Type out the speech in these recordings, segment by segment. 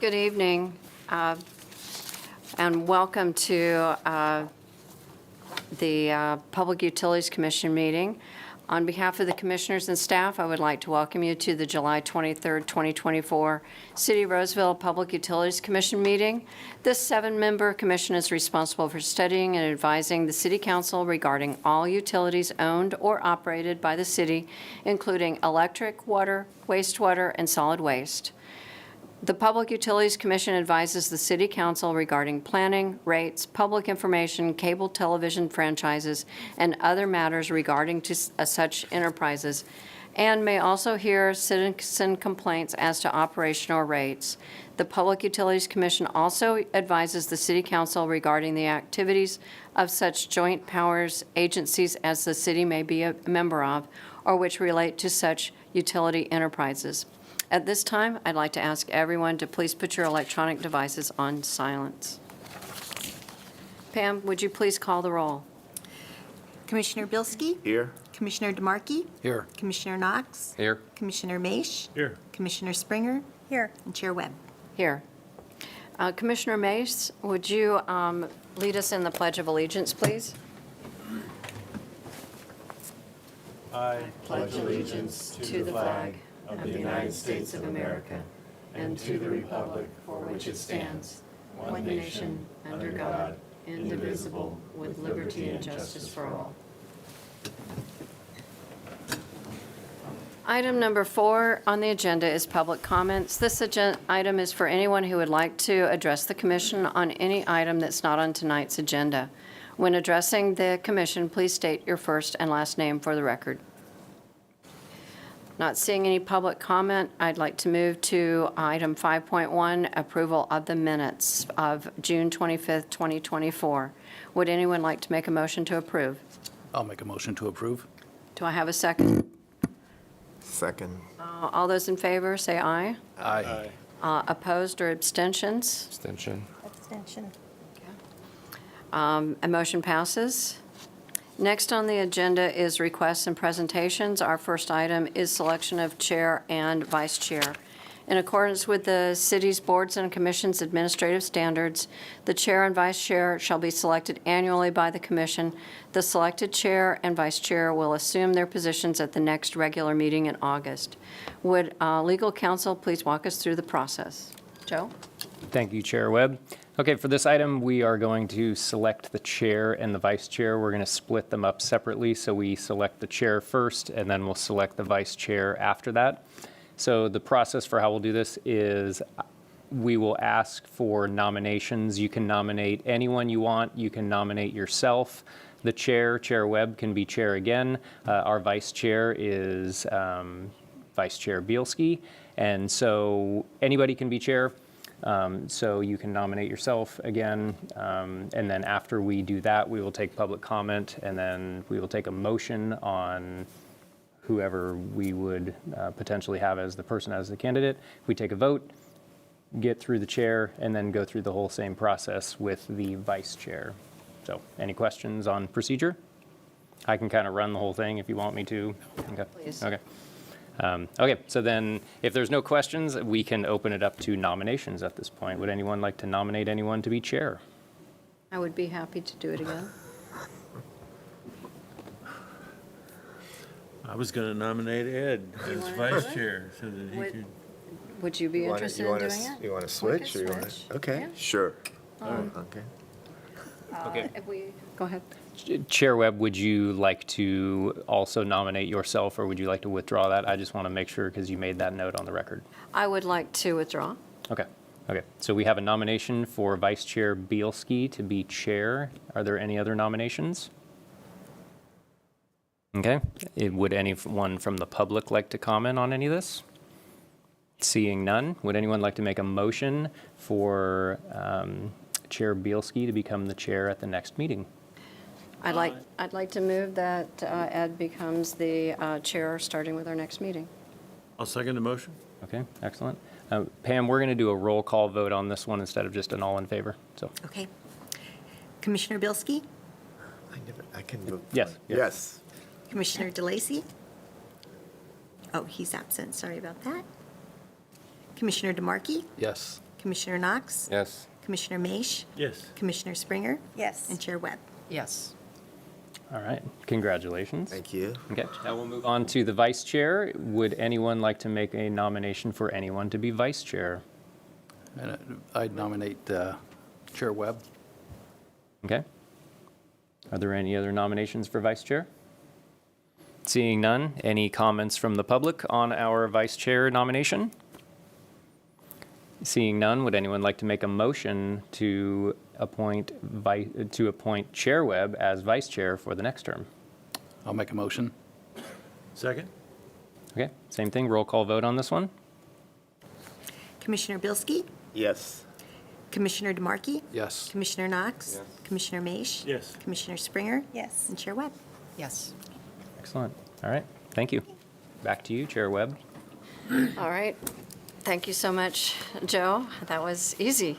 Good evening, and welcome to the Public Utilities Commission meeting. On behalf of the commissioners and staff, I would like to welcome you to the July 23rd, 2024 City of Roseville Public Utilities Commission meeting. This 7-member commission is responsible for studying and advising the City Council regarding all utilities owned or operated by the city, including electric, water, wastewater, and solid waste. The Public Utilities Commission advises the City Council regarding planning, rates, public information, cable television franchises, and other matters regarding to such enterprises, and may also hear citizen complaints as to operational rates. The Public Utilities Commission also advises the City Council regarding the activities of such joint powers agencies as the city may be a member of, or which relate to such utility enterprises. At this time, I'd like to ask everyone to please put your electronic devices on silence. Pam, would you please call the roll? Commissioner Bilski? Here. Commissioner DeMarchi? Here. Commissioner Knox? Here. Commissioner Maish? Here. Commissioner Springer? Here. And Chair Webb. Here. Commissioner Mace, would you lead us in the Pledge of Allegiance, please? I Pledge allegiance to the flag of the United States of America and to the republic for which it stands, one nation, under God, indivisible, with liberty and justice for all. Item number 4 on the agenda is public comments. This item is for anyone who would like to address the commission on any item that's not on tonight's agenda. When addressing the commission, please state your first and last name for the record. Not seeing any public comment, I'd like to move to item 5.1, approval of the minutes of June 25th, 2024. Would anyone like to make a motion to approve? I'll make a motion to approve. Do I have a second? Second. All those in favor, say aye. Aye. Opposed or abstentions? Extension. Abstention. A motion passes. Next on the agenda is requests and presentations. Our first item is selection of chair and vice chair. In accordance with the city's boards and commissions administrative standards, the chair and vice chair shall be selected annually by the commission. The selected chair and vice chair will assume their positions at the next regular meeting in August. Would legal counsel please walk us through the process? Joe? Thank you, Chair Webb. Okay, for this item, we are going to select the chair and the vice chair. We're going to split them up separately, so we select the chair first, and then we'll select the vice chair after that. So the process for how we'll do this is we will ask for nominations. You can nominate anyone you want. You can nominate yourself. The chair, Chair Webb, can be chair again. Our vice chair is Vice Chair Bielski, and so anybody can be chair. So you can nominate yourself again, and then after we do that, we will take public comment, and then we will take a motion on whoever we would potentially have as the person as the candidate. We take a vote, get through the chair, and then go through the whole same process with the vice chair. So any questions on procedure? I can kind of run the whole thing if you want me to. Okay. Please. Okay. Okay, so then if there's no questions, we can open it up to nominations at this point. Would anyone like to nominate anyone to be chair? I would be happy to do it again. I was going to nominate Ed as wanna vice do it? chair so that he Would- could. Would you be interested in doing it? You want to We switch? can Or you wanna, switch. okay, Yeah. sure. Okay. Okay. If we, go ahead. Chair Webb, would you like to also nominate yourself, or would you like to withdraw that? I just want to make sure because you made that note on the record. I would like to withdraw. Okay. Okay. So we have a nomination for Vice Chair Bielski to be chair. Are there any other nominations? Okay. Would anyone from the public like to comment on any of this? Seeing none, would anyone like to make a motion for Chair Bielski to become the chair at the next meeting? I'd like to move that Ed becomes the chair starting with our next meeting. I'll second the motion. Okay, excellent. Pam, we're going to do a roll call vote on this one instead of just an all in favor. So Okay. Commissioner Bilski? I can vote. Yes, yes. Yes. Commissioner DeLacy? Oh, he's absent. Sorry about that. Commissioner DeMarchi? Yes. Commissioner Knox, Yes. Commissioner Maish, Yes. Commissioner Springer. Yes. And Chair Webb. Yes. All right, congratulations. Thank you. Okay, now we'll move on to the vice chair. Would anyone like to make a nomination for anyone to be vice chair? And I'd nominate Chair Webb. Okay. Are there any other nominations for vice chair? Seeing none, any comments from the public on our vice chair nomination? Seeing none, would anyone like to make a motion to appoint Chair Webb as vice chair for the next term? I'll make a motion. Second? Okay, same thing, roll call vote on this one? Commissioner Bilski, Yes. Commissioner DeMarkey, Yes. Commissioner Knox, Commissioner Maish, Yes. Commissioner Springer. Yes. And Chair Webb. Yes. Excellent. All right, thank you. Back to you, Chair Webb. All right. Thank you so much, Joe. That was easy.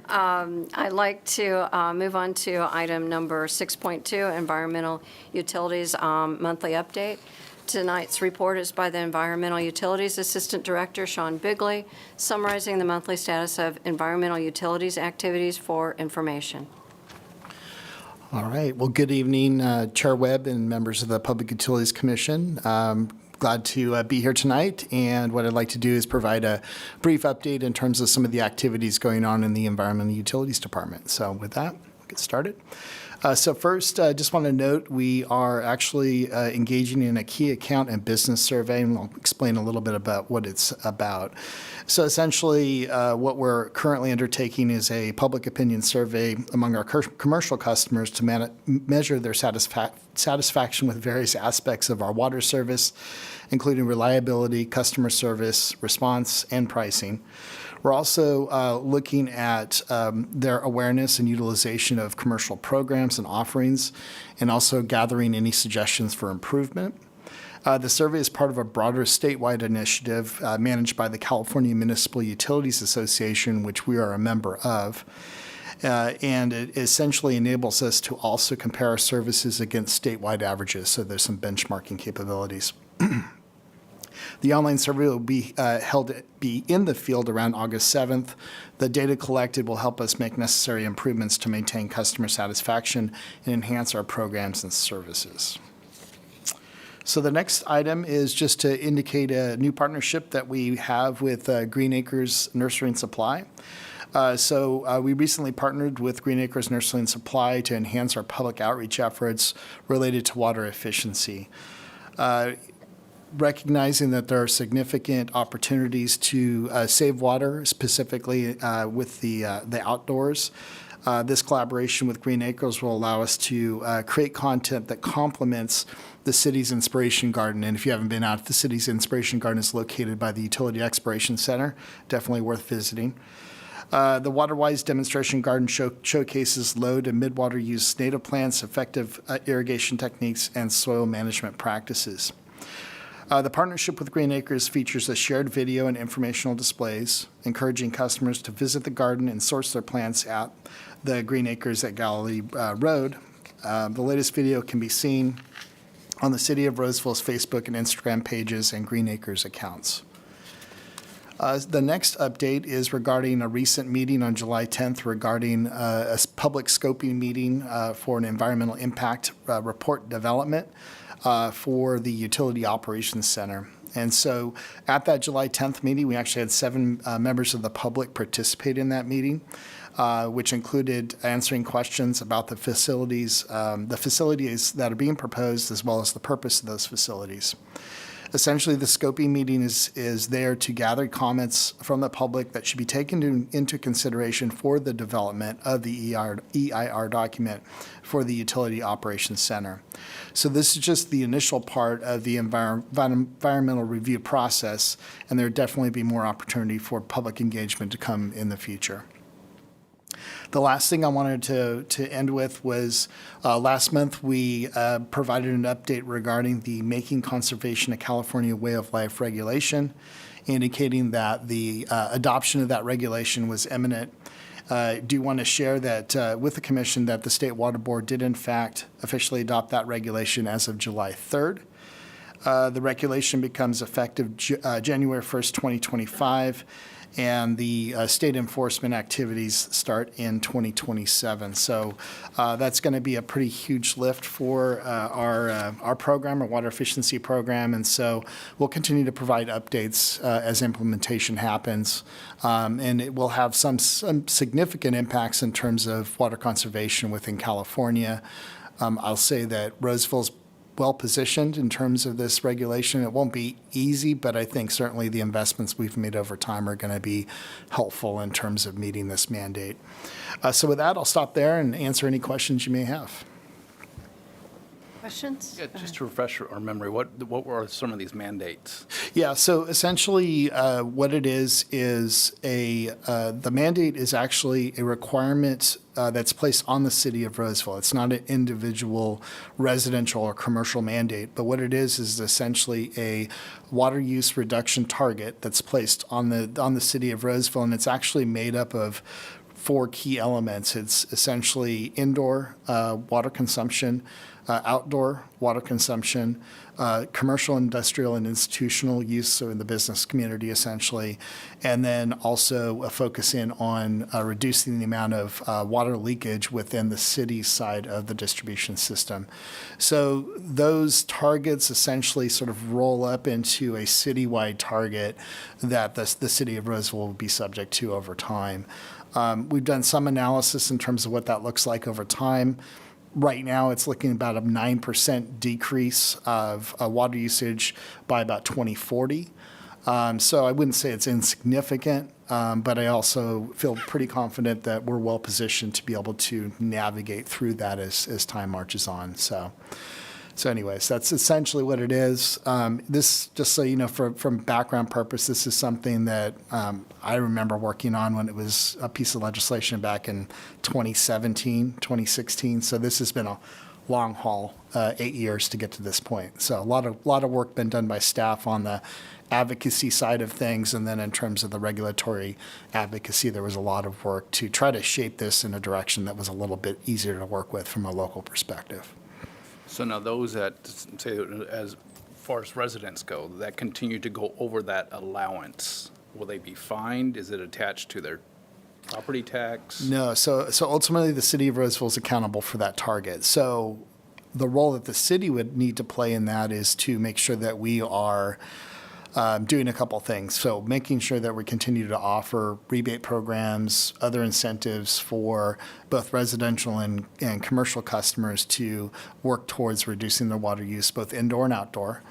I'd like to move on to item number 6.2, Environmental Utilities Monthly Update. Tonight's report is by the Environmental Utilities Assistant Director, Sean Bigley, summarizing the monthly status of environmental utilities activities for information. All right. Well, good evening, Chair Webb and members of the Public Utilities Commission. Glad to be here tonight, and what I'd like to do is provide a brief update in terms of some of the activities going on in the Environmental Utilities Department. So with that, we'll get started. So first, I just want to note we are actually engaging in a key account and business survey, and I'll explain a little bit about what it's about. So essentially, what we're currently undertaking is a public opinion survey among our commercial customers to measure their satisfaction with various aspects of our water service, including reliability, customer service, response, and pricing. We're also looking at their awareness and utilization of commercial programs and offerings, and also gathering any suggestions for improvement. The survey is part of a broader statewide initiative managed by the California Municipal Utilities Association, which we are a member of. And it essentially enables us to also compare our services against statewide averages, so there's some benchmarking capabilities. The online survey will be be in the field around August 7th. The data collected will help us make necessary improvements to maintain customer satisfaction and enhance our programs and services. So the next item is just to indicate a new partnership that we have with Green Acres Nursery and Supply. We recently partnered with Green Acres Nursery and Supply to enhance our public outreach efforts related to water efficiency. Recognizing that there are significant opportunities to save water, specifically with the outdoors. This collaboration with Green Acres will allow us to create content that complements the city's Inspiration Garden. And if you haven't been out, the city's Inspiration Garden is located by the Utility Exploration Center. Definitely worth visiting. The WaterWise demonstration garden showcases low to mid-water use native plants, effective irrigation techniques, and soil management practices. The partnership with Green Acres features a shared video and informational displays, encouraging customers to visit the garden and source their plants at the Green Acres at Galilee Road. The latest video can be seen on the City of Roseville's Facebook and Instagram pages and Green Acres accounts. The next update is regarding a recent meeting on July 10th regarding a public scoping meeting for an environmental impact report development for the Utility Operations Center. And so at that July 10th meeting, we actually had 7 members of the public participate in that meeting, which included answering questions about the facilities that are being proposed, as well as the purpose of those facilities. Essentially, the scoping meeting is there to gather comments from the public that should be taken into consideration for the development of the EIR document for the Utility Operations Center. So this is just the initial part of the environmental review process, and there will definitely be more opportunity for public engagement to come in the future. The last thing I wanted to end with was last month we provided an update regarding the Making Conservation a California Way of Life regulation, indicating that the adoption of that regulation was imminent. I do want to share that with the Commission that the State Water Board did in fact officially adopt that regulation as of July 3rd. The regulation becomes effective January 1st, 2025, and the state enforcement activities start in 2027. So that's going to be a pretty huge lift for our program, our water efficiency program, and so we'll continue to provide updates as implementation happens, and it will have some significant impacts in terms of water conservation within California. I'll say that Roseville's well-positioned in terms of this regulation. It won't be easy, but I think certainly the investments we've made over time are going to be helpful in terms of meeting this mandate. So with that, I'll stop there and answer any questions you may have. Questions? Yeah, just to refresh our memory, what were some of these mandates? Yeah, so essentially what it is the mandate is actually a requirement that's placed on the city of Roseville. It's not an individual residential or commercial mandate, but what it is essentially a water use reduction target that's placed on the city of Roseville, and it's actually made up of 4 key elements. It's essentially indoor water consumption, outdoor water consumption, commercial, industrial, and institutional use, so in the business community essentially, and then also a focus in on reducing the amount of water leakage within the city side of the distribution system. So those targets essentially sort of roll up into a citywide target that the city of Roseville will be subject to over time. We've done some analysis in terms of what that looks like over time. Right now, it's looking about a 9% decrease of water usage by about 2040. So I wouldn't say it's insignificant, but I also feel pretty confident that we're well positioned to be able to navigate through that as time marches on. So anyways, that's essentially what it is. This, just so you know, from background purpose, this is something that I remember working on when it was a piece of legislation back in 2017, 2016. So this has been a long haul, 8 years to get to this point. So a lot of work been done by staff on the advocacy side of things, and then in terms of the regulatory advocacy, there was a lot of work to try to shape this in a direction that was a little bit easier to work with from a local perspective. So now those that, say, as far as residents go, that continue to go over that allowance, will they be fined? Is it attached to their property tax? No, so ultimately the city of Roseville is accountable for that target. So the role that the city would need to play in that is to make sure that we are doing a couple things. So making sure that we continue to offer rebate programs, other incentives for both residential and commercial customers to work towards reducing their water use, both indoor and outdoor.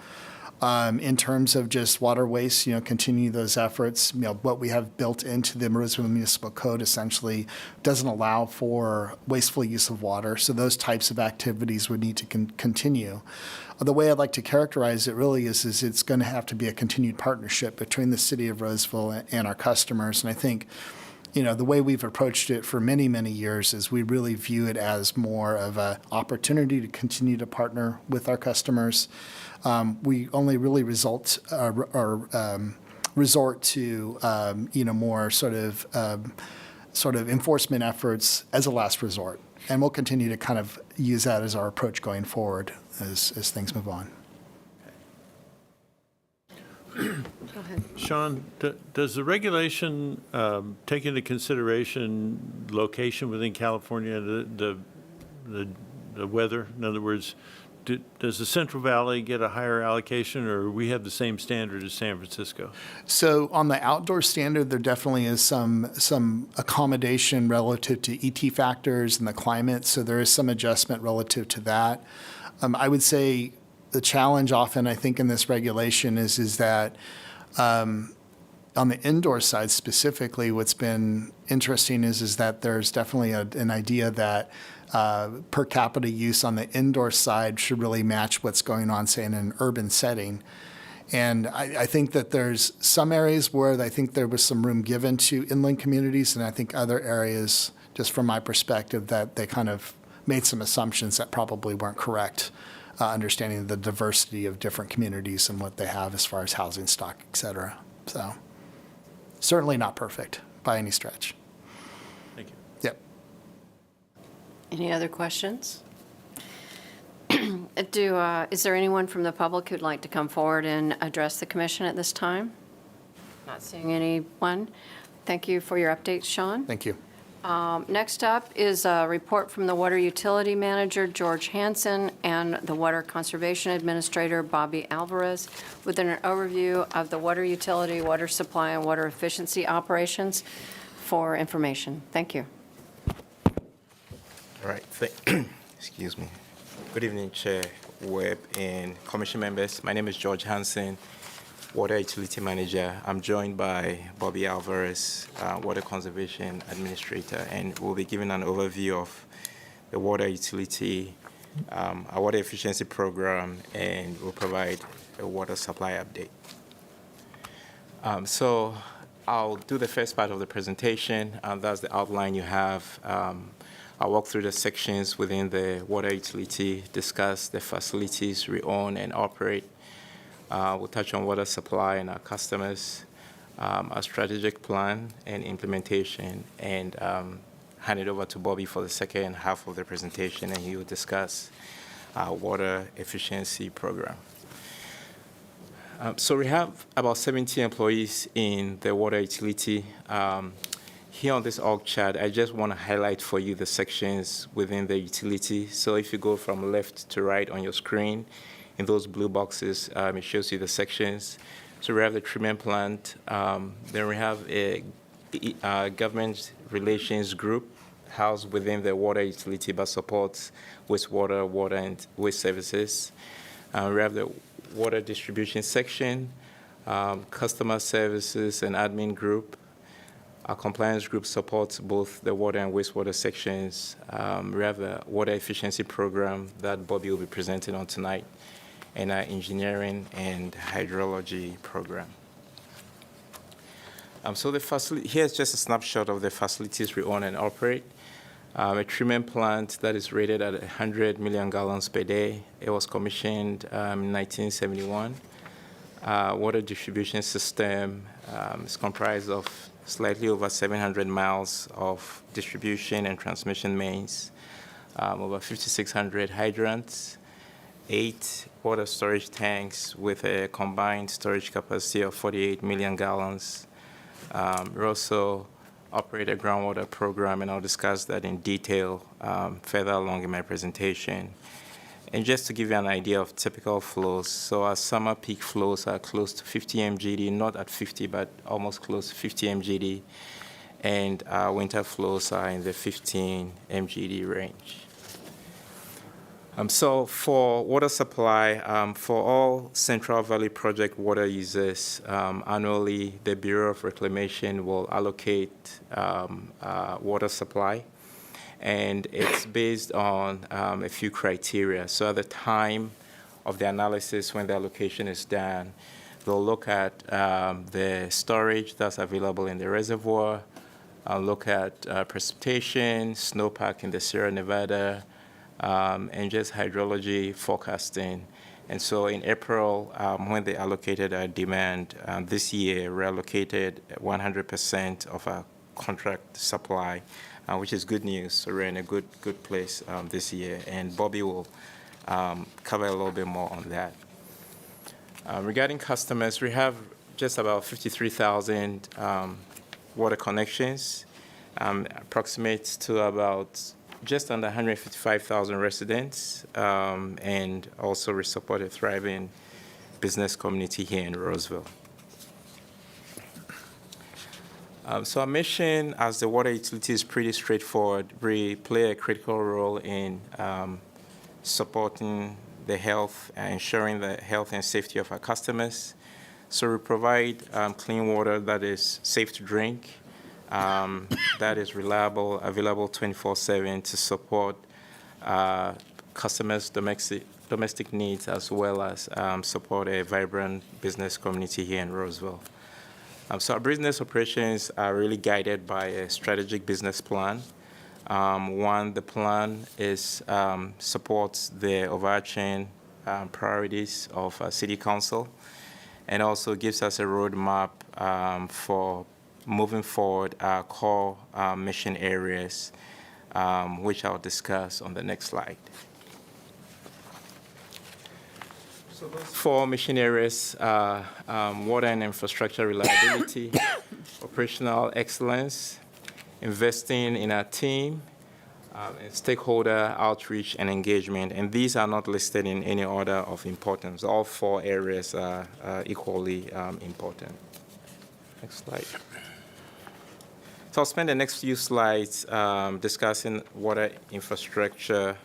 In terms of just water waste, continue those efforts. What we have built into the Roseville Municipal Code essentially doesn't allow for wasteful use of water. So those types of activities would need to continue. The way I'd like to characterize it really is it's going to have to be a continued partnership between the city of Roseville and our customers. And I think, the way we've approached it for many, many years is we really view it as more of an opportunity to continue to partner with our customers. We only really resort to more sort of enforcement efforts as a last resort, and we'll continue to kind of use that as our approach going forward as things move on. Go ahead. Sean, does the regulation take into consideration location within California, the weather? In other words, does the Central Valley get a higher allocation, or we have the same standard as San Francisco? So on the outdoor standard, there definitely is some accommodation relative to ET factors and the climate, so there is some adjustment relative to that. I would say the challenge often, I think, in this regulation is that on the indoor side specifically, what's been interesting is that there's definitely an idea that per capita use on the indoor side should really match what's going on, say, in an urban setting. And I think that there's some areas where I think there was some room given to inland communities, and I think other areas, just from my perspective, that they kind of made some assumptions that probably weren't correct, understanding the diversity of different communities and what they have as far as housing stock, et cetera. So certainly not perfect by any stretch. Thank you. Yep. Any other questions? Is there anyone from the public who'd like to come forward and address the commission at this time? Not seeing anyone. Thank you for your updates, Sean. Thank you. Next up is a report from the Water Utility Manager, George Hansen, and the Water Conservation Administrator, Bobby Alvarez, with an overview of the water utility, water supply, and water efficiency operations for information. Thank you. All right. Excuse me. Good evening, Chair Webb and Commission members. My name is George Hansen, Water Utility Manager. I'm joined by Bobby Alvarez, Water Conservation Administrator, and we'll be giving an overview of the water utility, our water efficiency program, and we'll provide a water supply update. So I'll do the first part of the presentation. That's the outline you have. I'll walk through the sections within the water utility, discuss the facilities we own and operate. We'll touch on water supply and our customers, our strategic plan and implementation, and hand it over to Bobby for the second half of the presentation, and he will discuss our water efficiency program. So we have about 70 employees in the water utility. Here on this org chart, I just want to highlight for you the sections within the utility. So if you go from left to right on your screen, in those blue boxes, it shows you the sections. So we have the treatment plant. Then we have a government relations group housed within the water utility but supports wastewater, water, and waste services. We have the water distribution section, customer services and admin group. Our compliance group supports both the water and wastewater sections. We have a water efficiency program that Bobby will be presenting on tonight, and our engineering and hydrology program. So the facility, here's just a snapshot of the facilities we own and operate. A treatment plant that is rated at 100 million gallons per day. It was commissioned in 1971. Water distribution system is comprised of slightly over 700 miles of distribution and transmission mains, over 5,600 hydrants, 8 water storage tanks with a combined storage capacity of 48 million gallons. We also operate a groundwater program, and I'll discuss that in detail further along in my presentation. And just to give you an idea of typical flows, so our summer peak flows are close to 50 mgd, not at 50, but almost close to 50 mgd. And our winter flows are in the 15 mgd range. So for water supply, for all Central Valley Project water users, annually the Bureau of Reclamation will allocate water supply. And it's based on a few criteria. So at the time of the analysis, when the allocation is done, they'll look at the storage that's available in the reservoir, look at precipitation, snowpack in the Sierra Nevada, and just hydrology forecasting. And so in April, when they allocated our demand, this year we allocated 100% of our contract supply, which is good news. So we're in a good place this year, and Bobby will cover a little bit more on that. Regarding customers, we have just about 53,000 water connections, approximates to about just under 155,000 residents, and also we support a thriving business community here in Roseville. So our mission as the water utility is pretty straightforward. We play a critical role in supporting the health and ensuring the health and safety of our customers. So we provide clean water that is safe to drink, that is reliable, available 24/7 to support customers' domestic needs, as well as support a vibrant business community here in Roseville. So our business operations are really guided by a strategic business plan. One, the plan is supports the overarching priorities of City Council, and also gives us a roadmap for moving forward our core mission areas, which I'll discuss on the next slide. Four mission areas are water and infrastructure reliability, operational excellence, investing in our team, and stakeholder outreach and engagement. And these are not listed in any order of importance. All four areas are equally important. Next slide. So I'll spend the next few slides discussing water and infrastructure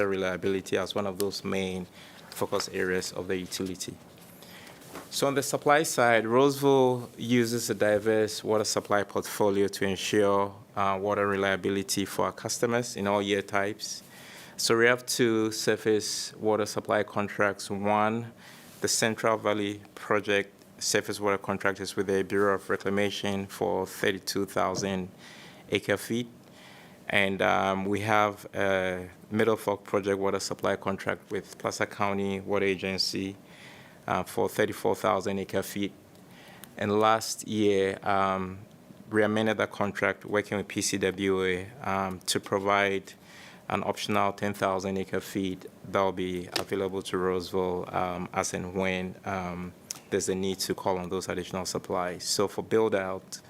reliability as one of those main focus areas of the utility. So on the supply side, Roseville uses a diverse water supply portfolio to ensure water reliability for our customers in all year types. So we have two surface water supply contracts. One, the Central Valley Project surface water contract is with the Bureau of Reclamation for 32,000 acre-feet. And we have a Middle Fork Project water supply contract with Placer County Water Agency for 34,000 acre-feet. And last year, we amended that contract working with PCWA to provide an optional 10,000 acre-feet that will be available to Roseville as and when there's a need to call on those additional supplies. So for build-out,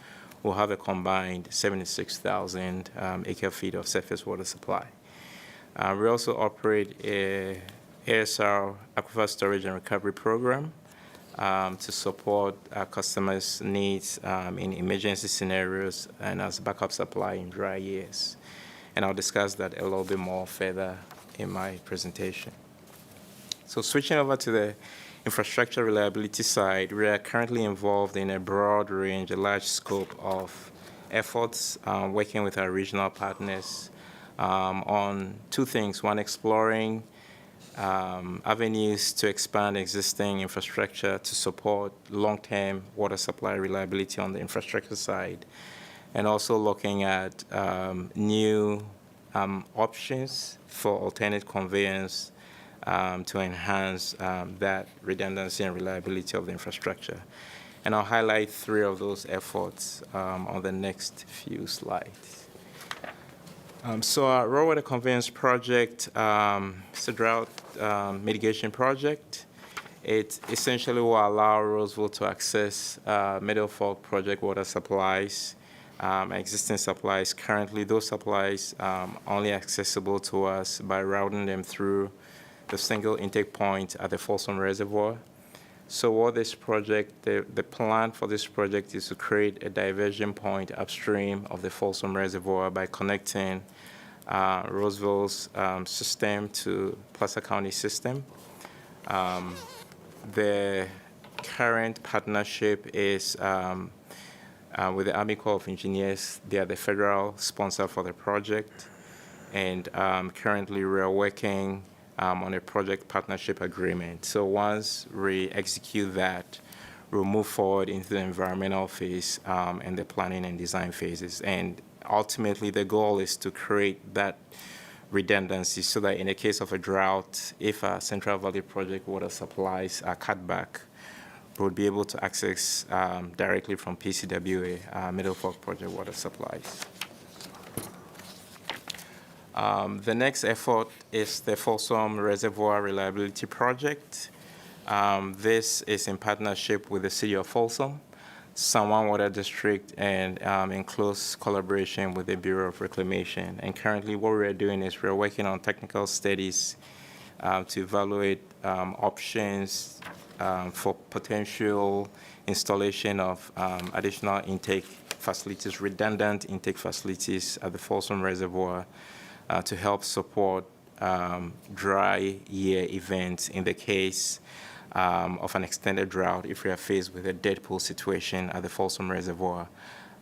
we'll have a combined 76,000 acre-feet of surface water supply. We also operate a ASR Aquifer Storage and Recovery Program to support our customers' needs in emergency scenarios and as backup supply in dry years. And I'll discuss that a little bit more further in my presentation. So switching over to the infrastructure reliability side, we are currently involved in a broad range, a large scope of efforts working with our regional partners on two things. One, exploring avenues to expand existing infrastructure to support long-term water supply reliability on the infrastructure side, and also looking at new options for alternate conveyance to enhance that redundancy and reliability of the infrastructure. And I'll highlight three of those efforts on the next few slides. So our raw water conveyance project is a drought mitigation project. It essentially will allow Roseville to access Middle Fork Project water supplies, existing supplies. Currently, those supplies are only accessible to us by routing them through the single intake point at the Folsom Reservoir. So what this project, the plan for this project is to create a diversion point upstream of the Folsom Reservoir by connecting Roseville's system to Placer County system. The current partnership is with the Army Corps of Engineers. They are the federal sponsor for the project. And currently we are working on a project partnership agreement. So once we execute that, we'll move forward into the environmental phase and the planning and design phases. And ultimately, the goal is to create that redundancy so that in the case of a drought, if a Central Valley Project water supplies are cut back, we would be able to access directly from PCWA Middle Fork Project water supplies. The next effort is the Folsom Reservoir Reliability Project. This is in partnership with the City of Folsom, San Juan Water District, and in close collaboration with the Bureau of Reclamation. And currently what we're doing is we're working on technical studies to evaluate options for potential installation of additional intake facilities, redundant intake facilities at the Folsom Reservoir to help support dry year events in the case of an extended drought if we are faced with a dead pool situation at the Folsom Reservoir.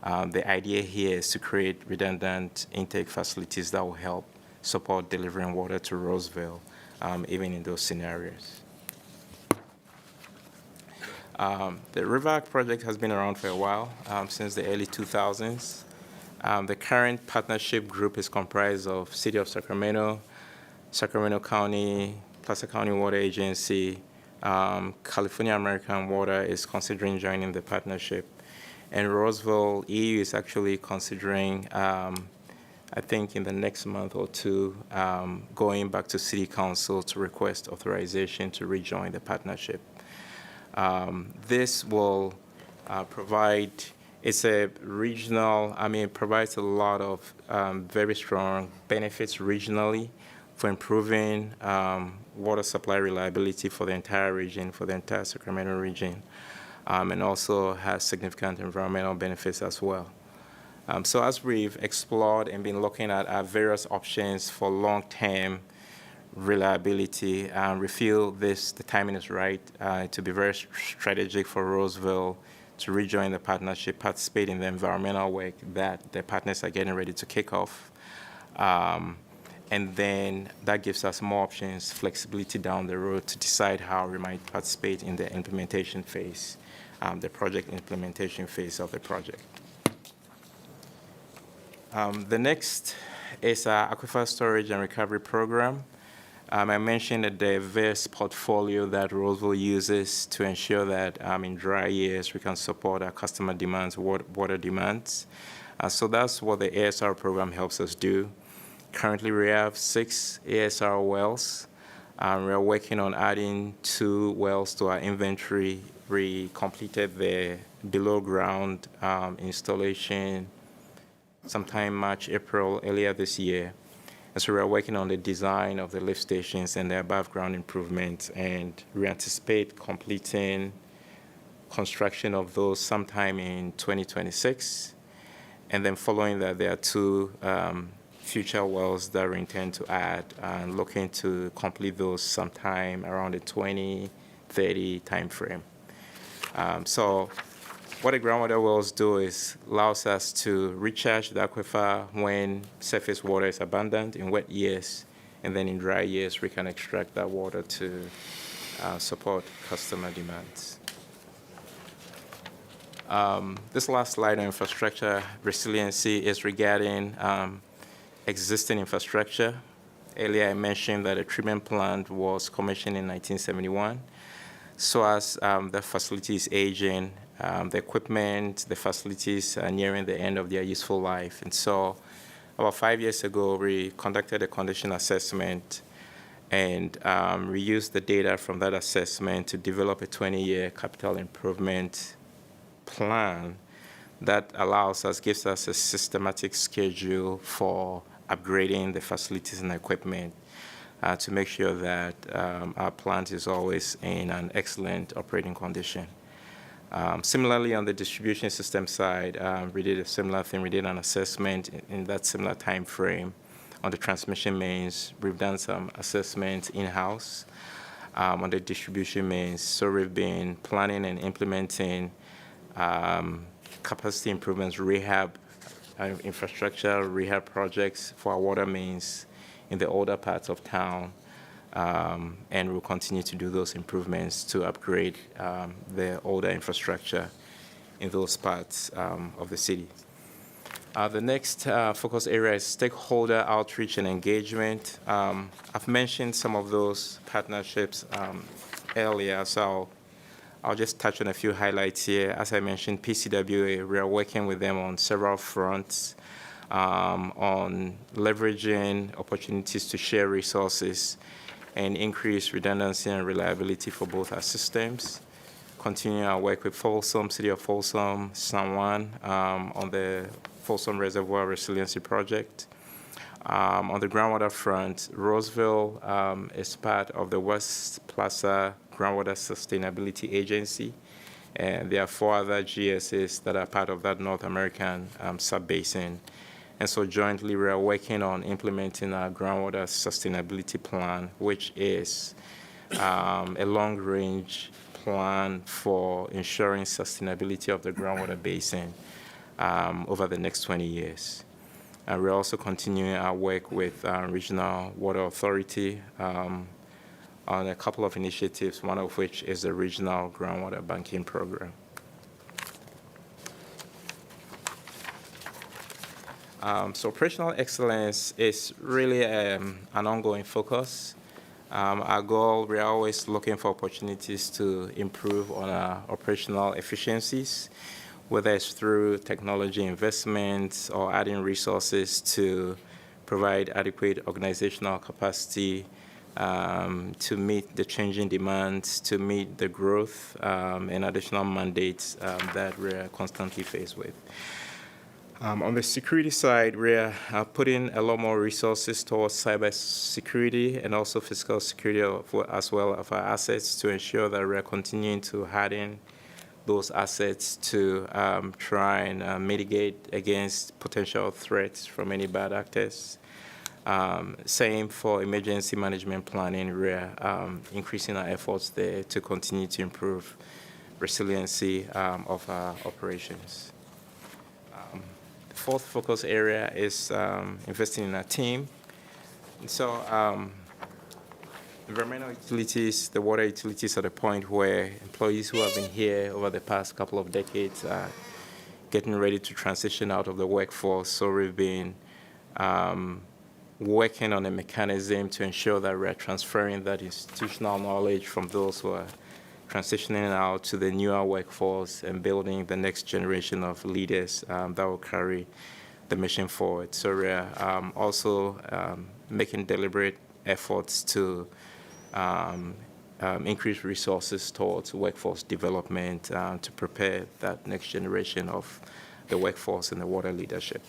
The idea here is to create redundant intake facilities that will help support delivering water to Roseville, even in those scenarios. The River Act project has been around for a while, since the early 2000s. The current partnership group is comprised of City of Sacramento, Sacramento County, Placer County Water Agency, California American Water is considering joining the partnership, and Roseville EU is actually considering I think in the next month or two, going back to City Council to request authorization to rejoin the partnership. This will provide, it's a regional, it provides a lot of very strong benefits regionally for improving water supply reliability for the entire region, for the entire Sacramento region, and also has significant environmental benefits as well. So as we've explored and been looking at our various options for long-term reliability, we feel the timing is right to be very strategic for Roseville to rejoin the partnership, participate in the environmental work that the partners are getting ready to kick off. And then that gives us more options, flexibility down the road to decide how we might participate in the implementation phase, the project implementation phase of the project. The next is our Aquifer Storage and Recovery Program. I mentioned the diverse portfolio that Roseville uses to ensure that in dry years we can support our customer demands, water demands. So that's what the ASR program helps us do. Currently, we have 6 ASR wells. We are working on adding 2 wells to our inventory. We completed the below ground installation sometime March, April, earlier this year. And so we are working on the design of the lift stations and the above ground improvements, and we anticipate completing construction of those sometime in 2026. And then following that, there are 2 future wells that we intend to add, and looking to complete those sometime around the 2030 timeframe. So what the groundwater wells do is allows us to recharge the aquifer when surface water is abundant in wet years, and then in dry years we can extract that water to support customer demands. This last slide on infrastructure resiliency is regarding existing infrastructure. Earlier I mentioned that a treatment plant was commissioned in 1971. So as the facility is aging, the equipment, the facilities are nearing the end of their useful life. And so about 5 years ago, we conducted a condition assessment, and we used the data from that assessment to develop a 20-year capital improvement plan that gives us a systematic schedule for upgrading the facilities and equipment to make sure that our plant is always in an excellent operating condition. Similarly, on the distribution system side, we did a similar thing. We did an assessment in that similar time frame on the transmission mains. We've done some assessments in-house on the distribution mains. So we've been planning and implementing capacity improvements, rehab, infrastructure rehab projects for our water mains in the older parts of town. And we'll continue to do those improvements to upgrade the older infrastructure in those parts of the city. The next focus area is stakeholder outreach and engagement. I've mentioned some of those partnerships earlier, so I'll just touch on a few highlights here. As I mentioned, PCWA, we are working with them on several fronts on leveraging opportunities to share resources and increase redundancy and reliability for both our systems. Continuing our work with Folsom, City of Folsom, San Juan on the Folsom Reservoir Resiliency Project. On the groundwater front, Roseville is part of the West Plaza Groundwater Sustainability Agency, and there are 4 other GSAs that are part of that North American sub-basin. And so jointly, we are working on implementing our groundwater sustainability plan, which is a long-range plan for ensuring sustainability of the groundwater basin over the next 20 years. And we're also continuing our work with Regional Water Authority on a couple of initiatives, one of which is the Regional Groundwater Banking Program. So operational excellence is really an ongoing focus. Our goal, we're always looking for opportunities to improve on our operational efficiencies. whether it's through technology investments or adding resources to provide adequate organizational capacity to meet the changing demands, to meet the growth and additional mandates that we're constantly faced with. On the security side, we're putting a lot more resources towards cyber security and also physical security as well of our assets to ensure that we're continuing to harden those assets to try and mitigate against potential threats from any bad actors. Same for emergency management planning. We're increasing our efforts there to continue to improve resiliency of our operations. The fourth focus area is investing in our team. And so environmental utilities, the water utilities are the point where employees who have been here over the past couple of decades are getting ready to transition out of the workforce. So we've been working on a mechanism to ensure that we're transferring that institutional knowledge from those who are transitioning out to the newer workforce and building the next generation of leaders that will carry the mission forward. So we're also making deliberate efforts to increase resources towards workforce development to prepare that next generation of the workforce and the water leadership.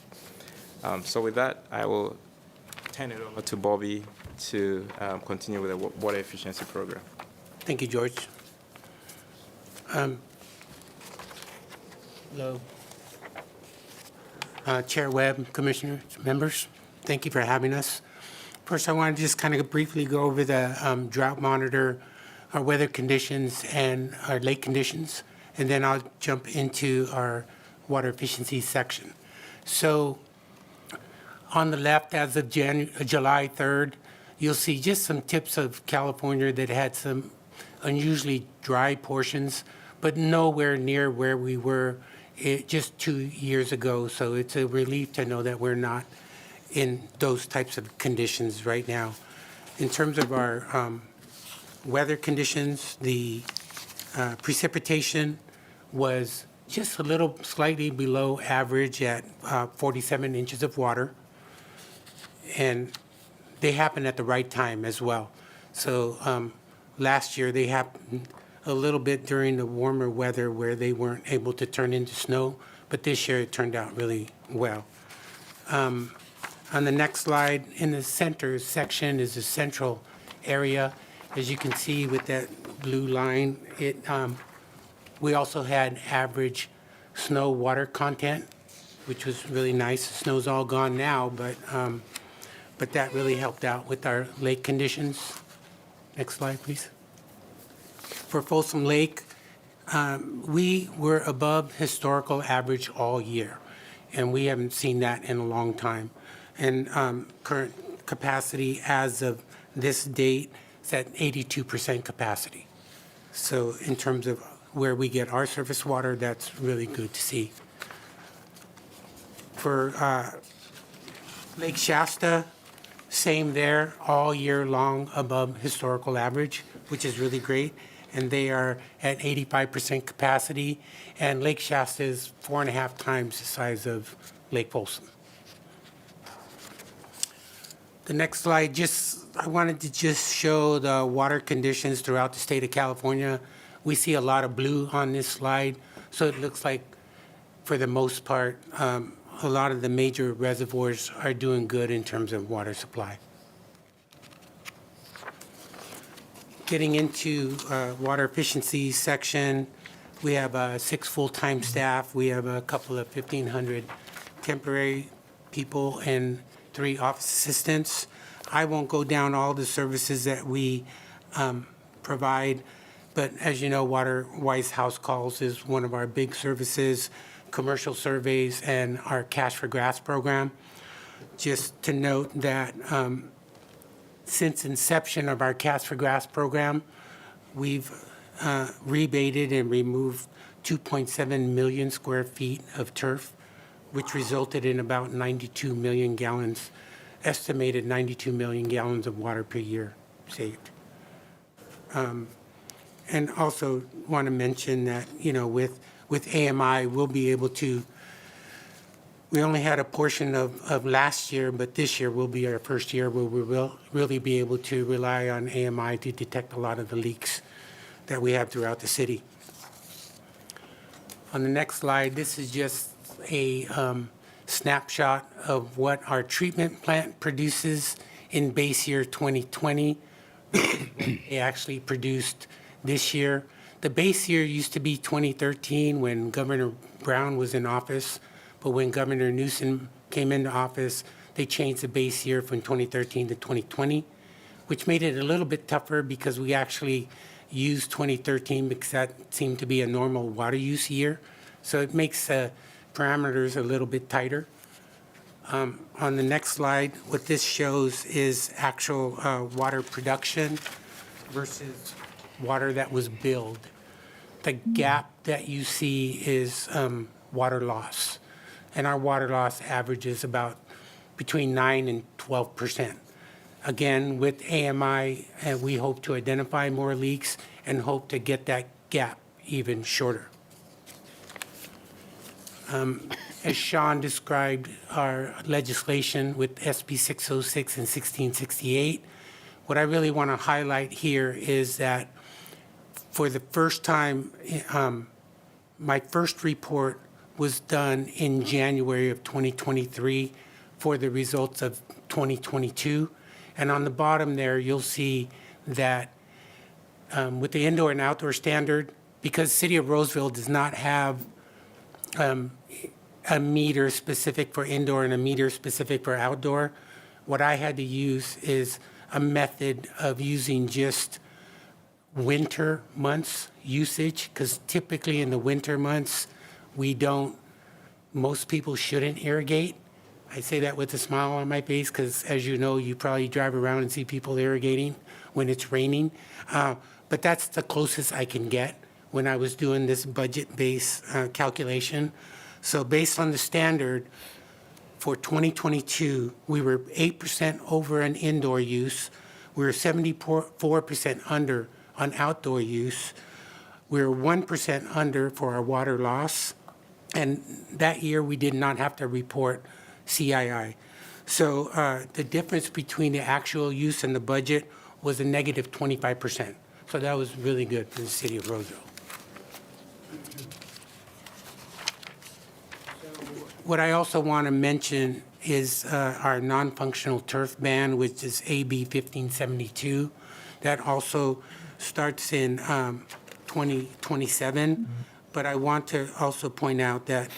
So with that, I will turn it over to Bobby to continue with the water efficiency program. Thank you, George. Hello. Chair Webb, Commissioners, members, thank you for having us. First, I want to just kind of briefly go over the drought monitor, our weather conditions, and our lake conditions, and then I'll jump into our water efficiency section. So on the left, as of July 3rd, you'll see just some tips of California that had some unusually dry portions, but nowhere near where we were just 2 years ago. So it's a relief to know that we're not in those types of conditions right now. In terms of our weather conditions, the precipitation was just a little slightly below average at 47 inches of water. And they happened at the right time as well. So last year they happened a little bit during the warmer weather where they weren't able to turn into snow, but this year it turned out really well. On the next slide, in the center section is the central area. As you can see with that blue line, we also had average snow water content, which was really nice. The snow's all gone now, but that really helped out with our lake conditions. Next slide, please. For Folsom Lake, we were above historical average all year, and we haven't seen that in a long time. And current capacity as of this date is at 82% capacity. So in terms of where we get our surface water, that's really good to see. For Lake Shasta, same there, all year long above historical average, which is really great. And they are at 85% capacity. And Lake Shasta is 4.5 times the size of Lake Folsom. The next slide, I wanted to just show the water conditions throughout the state of California. We see a lot of blue on this slide. So it looks like, for the most part, a lot of the major reservoirs are doing good in terms of water supply. Getting into water efficiency section, we have 6 full-time staff. We have a couple of 1,500 temporary people and 3 office assistants. I won't go down all the services that we provide, but as you know, Water-Wise House Calls is one of our big services, commercial surveys, and our Cash for Grass program. Just to note that since inception of our Cash for Grass program, we've rebated and removed 2.7 million square feet of turf, which resulted in about 92 million gallons, estimated 92 million gallons of water per year saved. And also want to mention that, with with AMI, we'll be able to, we only had a portion of last year, but this year will be our first year where we will really be able to rely on AMI to detect a lot of the leaks that we have throughout the city. On the next slide, this is just a snapshot of what our treatment plant produces in base year 2020. They actually produced this year. The base year used to be 2013 when Governor Brown was in office, but when Governor Newsom came into office, they changed the base year from 2013 to 2020, which made it a little bit tougher because we actually used 2013 because that seemed to be a normal water use year. So it makes parameters a little bit tighter. On the next slide, what this shows is actual water production versus water that was billed. The gap that you see is water loss. And our water loss averages about between 9 and 12%. Again, with AMI, we hope to identify more leaks and hope to get that gap even shorter. As Sean described, our legislation with SB 606 and 1668, what I really want to highlight here is that for the first time, my first report was done in January of 2023 for the results of 2022. And on the bottom there, you'll see that with the indoor and outdoor standard, because City of Roseville does not have a meter specific for indoor and a meter specific for outdoor, what I had to use is a method of using just winter months usage, because typically in the winter months, most people shouldn't irrigate. I say that with a smile on my face because, as you know, you probably drive around and see people irrigating when it's raining. But that's the closest I can get when I was doing this budget-based calculation. So based on the standard, for 2022, we were 8% over on indoor use. We were 74% under on outdoor use. We were 1% under for our water loss. And that year, we did not have to report CII. So the difference between the actual use and the budget was a negative 25%. So that was really good for the city of Roseville. What I also want to mention is our non-functional turf ban, which is AB 1572. That also starts in 2027. But I want to also point out that,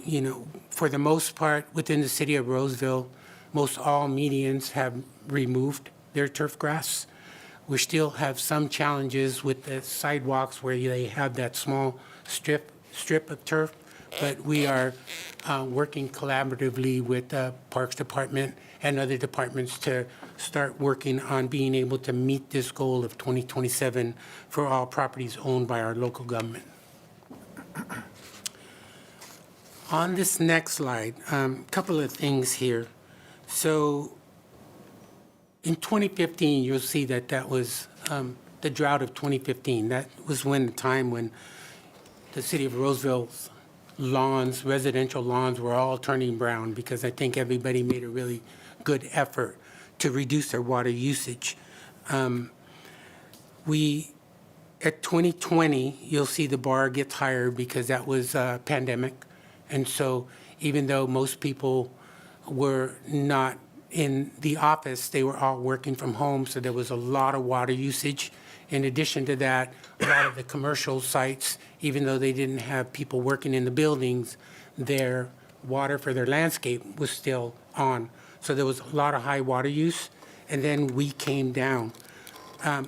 you know, for the most part, within the city of Roseville, most all medians have removed their turf grass. We still have some challenges with the sidewalks where they have that small strip of turf, but we are working collaboratively with the Parks Department and other departments to start working on being able to meet this goal of 2027 for all properties owned by our local government. On this next slide, a couple of things here. So in 2015, you'll see that was the drought of 2015. That was the time when the city of Roseville's lawns, residential lawns, were all turning brown because I think everybody made a really good effort to reduce their water usage. At 2020, you'll see the bar gets higher because that was a pandemic. And so even though most people were not in the office, they were all working from home, so there was a lot of water usage. In addition to that, a lot of the commercial sites, even though they didn't have people working in the buildings, their water for their landscape was still on. So there was a lot of high water use, and then we came down.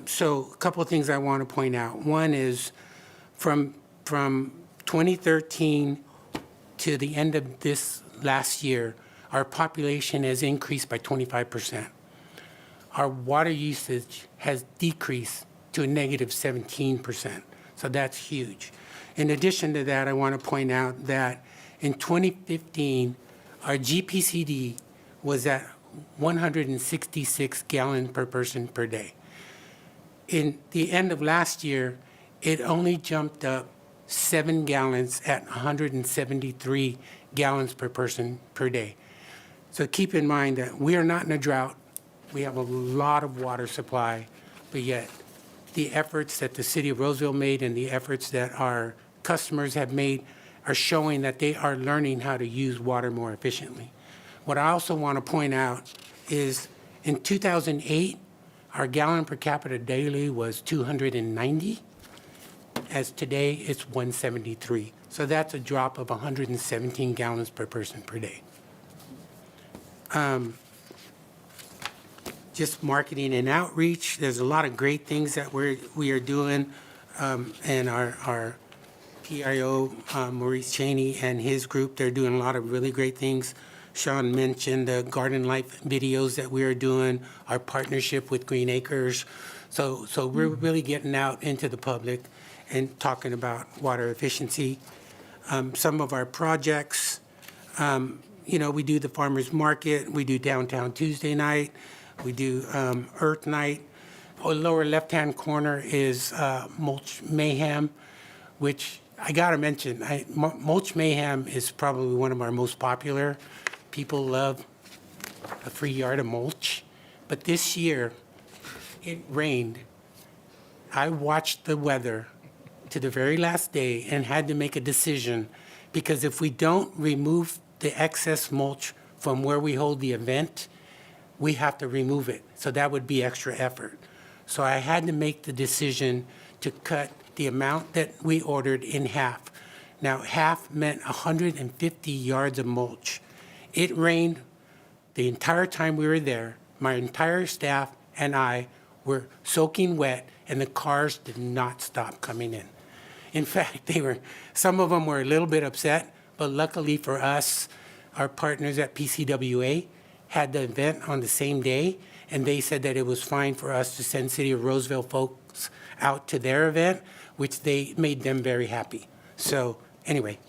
So a couple of things I want to point out. One is from 2013 to the end of this last year, our population has increased by 25%. Our water usage has decreased to a negative 17%. So that's huge. In addition to that, I want to point out that in 2015, our GPCD was at 166 gallons per person per day. In the end of last year, it only jumped up 7 gallons at 173 gallons per person per day. So keep in mind that we are not in a drought. We have a lot of water supply, but yet the efforts that the city of Roseville made and the efforts that our customers have made are showing that they are learning how to use water more efficiently. What I also want to point out is in 2008, our gallon per capita daily was 290. As today, it's 173. So that's a drop of 117 gallons per person per day. Just marketing and outreach, there's a lot of great things that we are doing, and our PIO, Maurice Cheney and his group, they're doing a lot of really great things. Sean mentioned the Garden Life videos that we are doing, our partnership with Green Acres. So we're really getting out into the public and talking about water efficiency. Some of our projects, we do the farmers market, we do downtown Tuesday night, we do Earth Night. Lower left-hand corner is Mulch Mayhem, which I gotta mention, Mulch Mayhem is probably one of our most popular. People love a free yard of mulch. But this year, it rained. I watched the weather to the very last day and had to make a decision, because if we don't remove the excess mulch from where we hold the event, we have to remove it. So that would be extra effort. So I had to make the decision to cut the amount that we ordered in half. Now, half meant 150 yards of mulch. It rained the entire time we were there. My entire staff and I were soaking wet, and the cars did not stop coming in. In fact, some of them were a little bit upset, but luckily for us, our partners at PCWA had the event on the same day, and they said that it was fine for us to send City of Roseville folks out to their event, which they made them very happy. So anyway,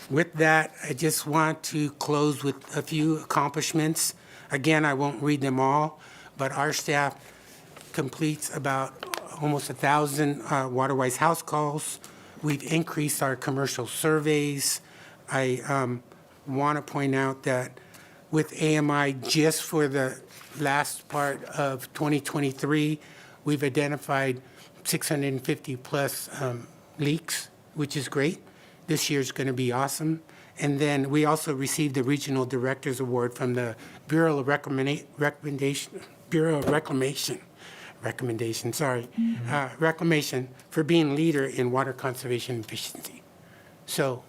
with that, I just want to close with a few accomplishments. Again, I won't read them all, but our staff completes about almost 1,000 WaterWise house calls. We've increased our commercial surveys. I want to point out that with AMI, just for the last part of 2023, we've identified 650 plus leaks, which is great. This year's going to be awesome. And then we also received the Regional Directors Award from the Bureau of Reclamation, Reclamation for being leader in water conservation efficiency. So,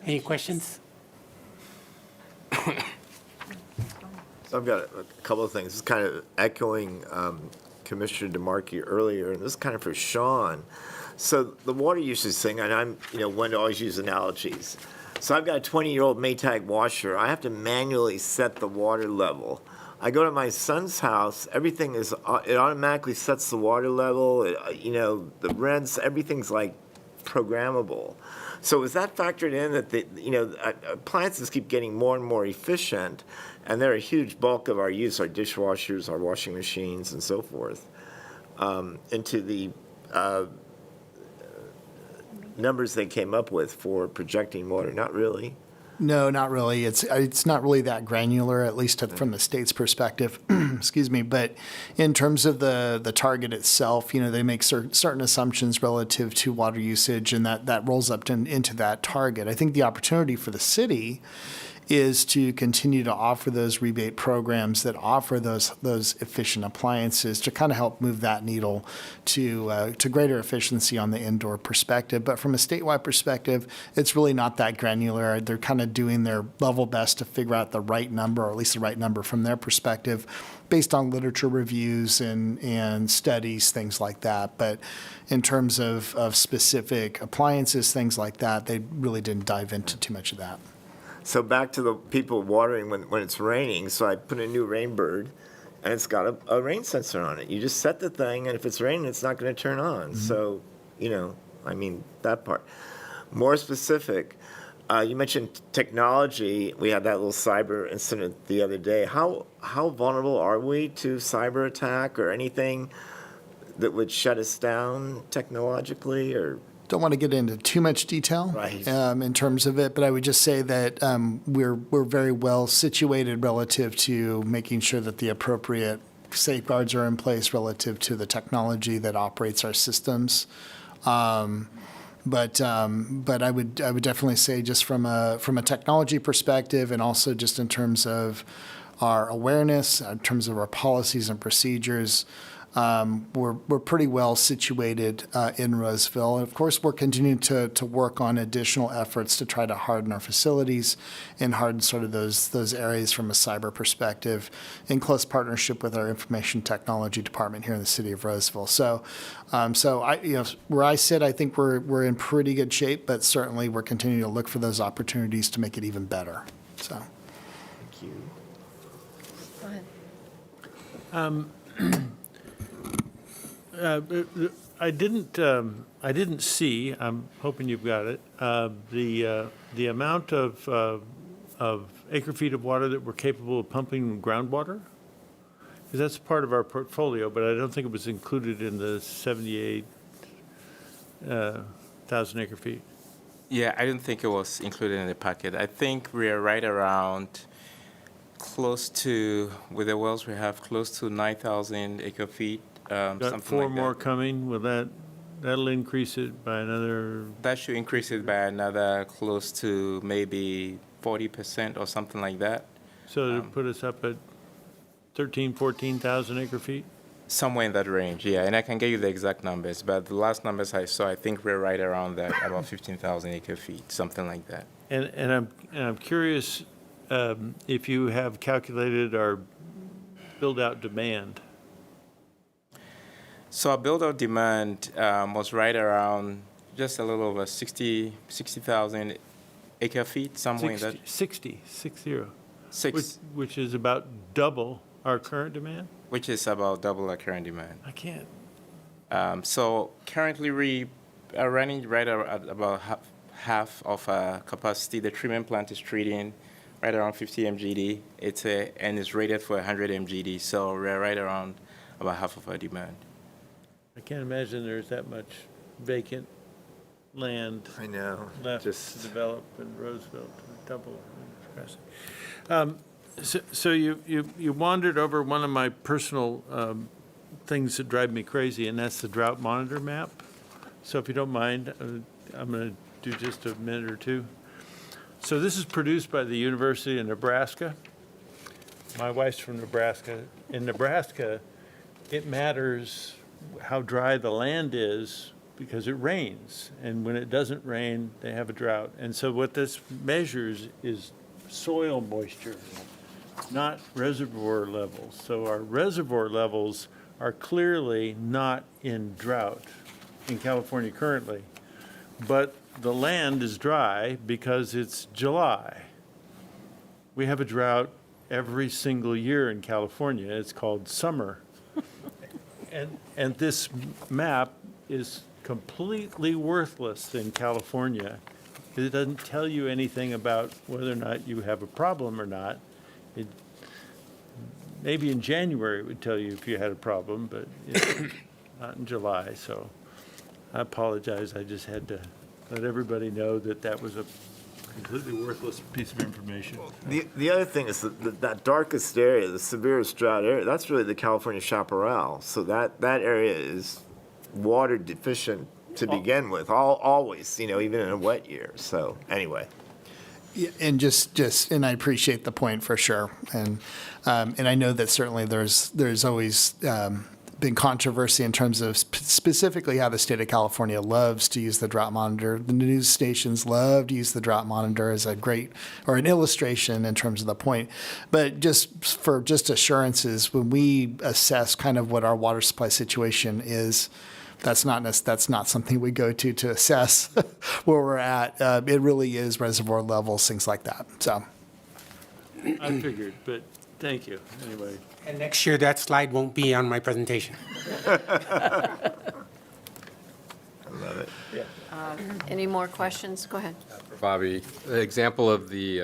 any questions? So I've got a couple of things. This is kind of echoing Commissioner DeMarchi earlier, and this is kind of for Sean. So the water usage thing, and I'm, one to always use analogies. So I've got a 20-year-old Maytag washer. I have to manually set the water level. I go to my son's house, everything is, it automatically sets the water level, the rents, everything's like programmable. So is that factored in that appliances keep getting more and more efficient, and they're a huge bulk of our use, our dishwashers, our washing machines, and so forth, into the numbers they came up with for projecting water? Not really. No, not really. It's not really that granular, at least from the state's perspective. Excuse me. But in terms of the target itself, they make certain assumptions relative to water usage, and that rolls up into that target. I think the opportunity for the city is to continue to offer those rebate programs that offer those efficient appliances to kind of help move that needle to greater efficiency on the indoor perspective. But from a statewide perspective, it's really not that granular. They're kind of doing their level best to figure out the right number, or at least the right number from their perspective, based on literature reviews and studies, things like that. But in terms of specific appliances, things like that, they really didn't dive into too much of that. So back to the people watering when it's raining. So I put a new Rainbird, and it's got a rain sensor on it. You just set the thing, and if it's raining, it's not going to turn on. Mm-hmm. So, that part. More specific, you mentioned technology. We had that little cyber incident the other day. How vulnerable are we to cyber attack or anything that would shut us down technologically? Or don't want to get into too much detail Right. in terms of it, but I would just say that we're very well situated relative to making sure that the appropriate safeguards are in place relative to the technology that operates our systems. But I would definitely say just from a technology perspective, and also just in terms of our awareness, in terms of our policies and procedures, we're pretty well situated in Roseville. And of course, we're continuing to work on additional efforts to try to harden our facilities and harden sort of those areas from a cyber perspective, in close partnership with our information technology department here in the city of Roseville. So I, where I sit, I think we're in pretty good shape, but certainly we're continuing to look for those opportunities to make it even better. So. Thank you. Go ahead. I didn't see, I'm hoping you've got it, the amount of acre feet of water that we're capable of pumping groundwater? Because that's part of our portfolio, but I don't think it was included in the 78,000 acre feet. Yeah, I didn't think it was included in the packet. I think we are right around close to, with the wells, we have close to 9,000 acre feet. Got Something 4 like more that. coming, that'll increase it by another, That should increase it by another close to maybe 40% or something like that. so it'll put us up at 14,000 acre feet? Somewhere in that range, yeah. And I can get you the exact numbers, but the last numbers I saw, I think we're right around that, about 15,000 acre feet, something like that. And I'm curious if you have calculated our build-out demand. So our build-out demand was right around just a little over 60,000 acre feet, somewhere in that. 60, which is about double our current demand? Which is about double our current demand. I can't. So currently we are running right at about half of our capacity. The treatment plant is treating right around 50 MGD. And it's rated for 100 MGD. So we're right around about half of our demand. I can't imagine there's that much vacant land I know. left to Just develop in Roseville to double capacity. So you wandered over one of my personal things that drive me crazy, and that's the drought monitor map. So if you don't mind, I'm going to do just a minute or two. So this is produced by the University of Nebraska. My wife's from Nebraska. In Nebraska, it matters how dry the land is because it rains. And when it doesn't rain, they have a drought. And so what this measures is soil moisture, not reservoir levels. So our reservoir levels are clearly not in drought in California currently. But the land is dry because it's July. We have a drought every single year in California. It's called summer. And this map is completely worthless in California because it doesn't tell you anything about whether or not you have a problem or not. Maybe in January it would tell you if you had a problem, but not in July. So I apologize. I just had to let everybody know that that was a completely worthless piece of information. the other thing is that darkest area, the severest drought area, that's really the California chaparral. So that area is water deficient to begin with, always, even in a wet year. So anyway. Yeah, and and I appreciate the point for sure, and I know that certainly there's always been controversy in terms of specifically how the state of California loves to use the drought monitor. The news stations love to use the drought monitor as an illustration in terms of the point. But just assurances, when we assess kind of what our water supply situation is, that's not something we go to assess where we're at. It really is reservoir levels, things like that. So I figured, but thank you anyway. And next year, that slide won't be on my presentation. I love it. Any more questions? Go ahead. Bobby, the example of the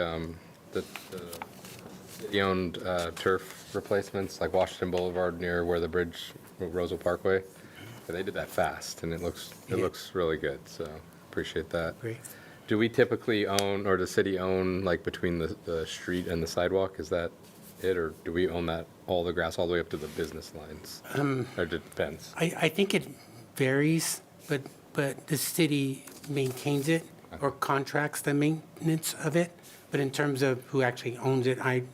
city-owned turf replacements, like Washington Boulevard near where the bridge, Roseville Parkway, They did that fast, and it looks really good, so appreciate that. Great. Do we typically own, or does city own, like, between the street and the sidewalk? Is that it, or do we own that, all the grass, all the way up to the business lines? Or depends? I think it varies, but the city maintains it or contracts the maintenance of it. But in terms of who actually owns it, I'm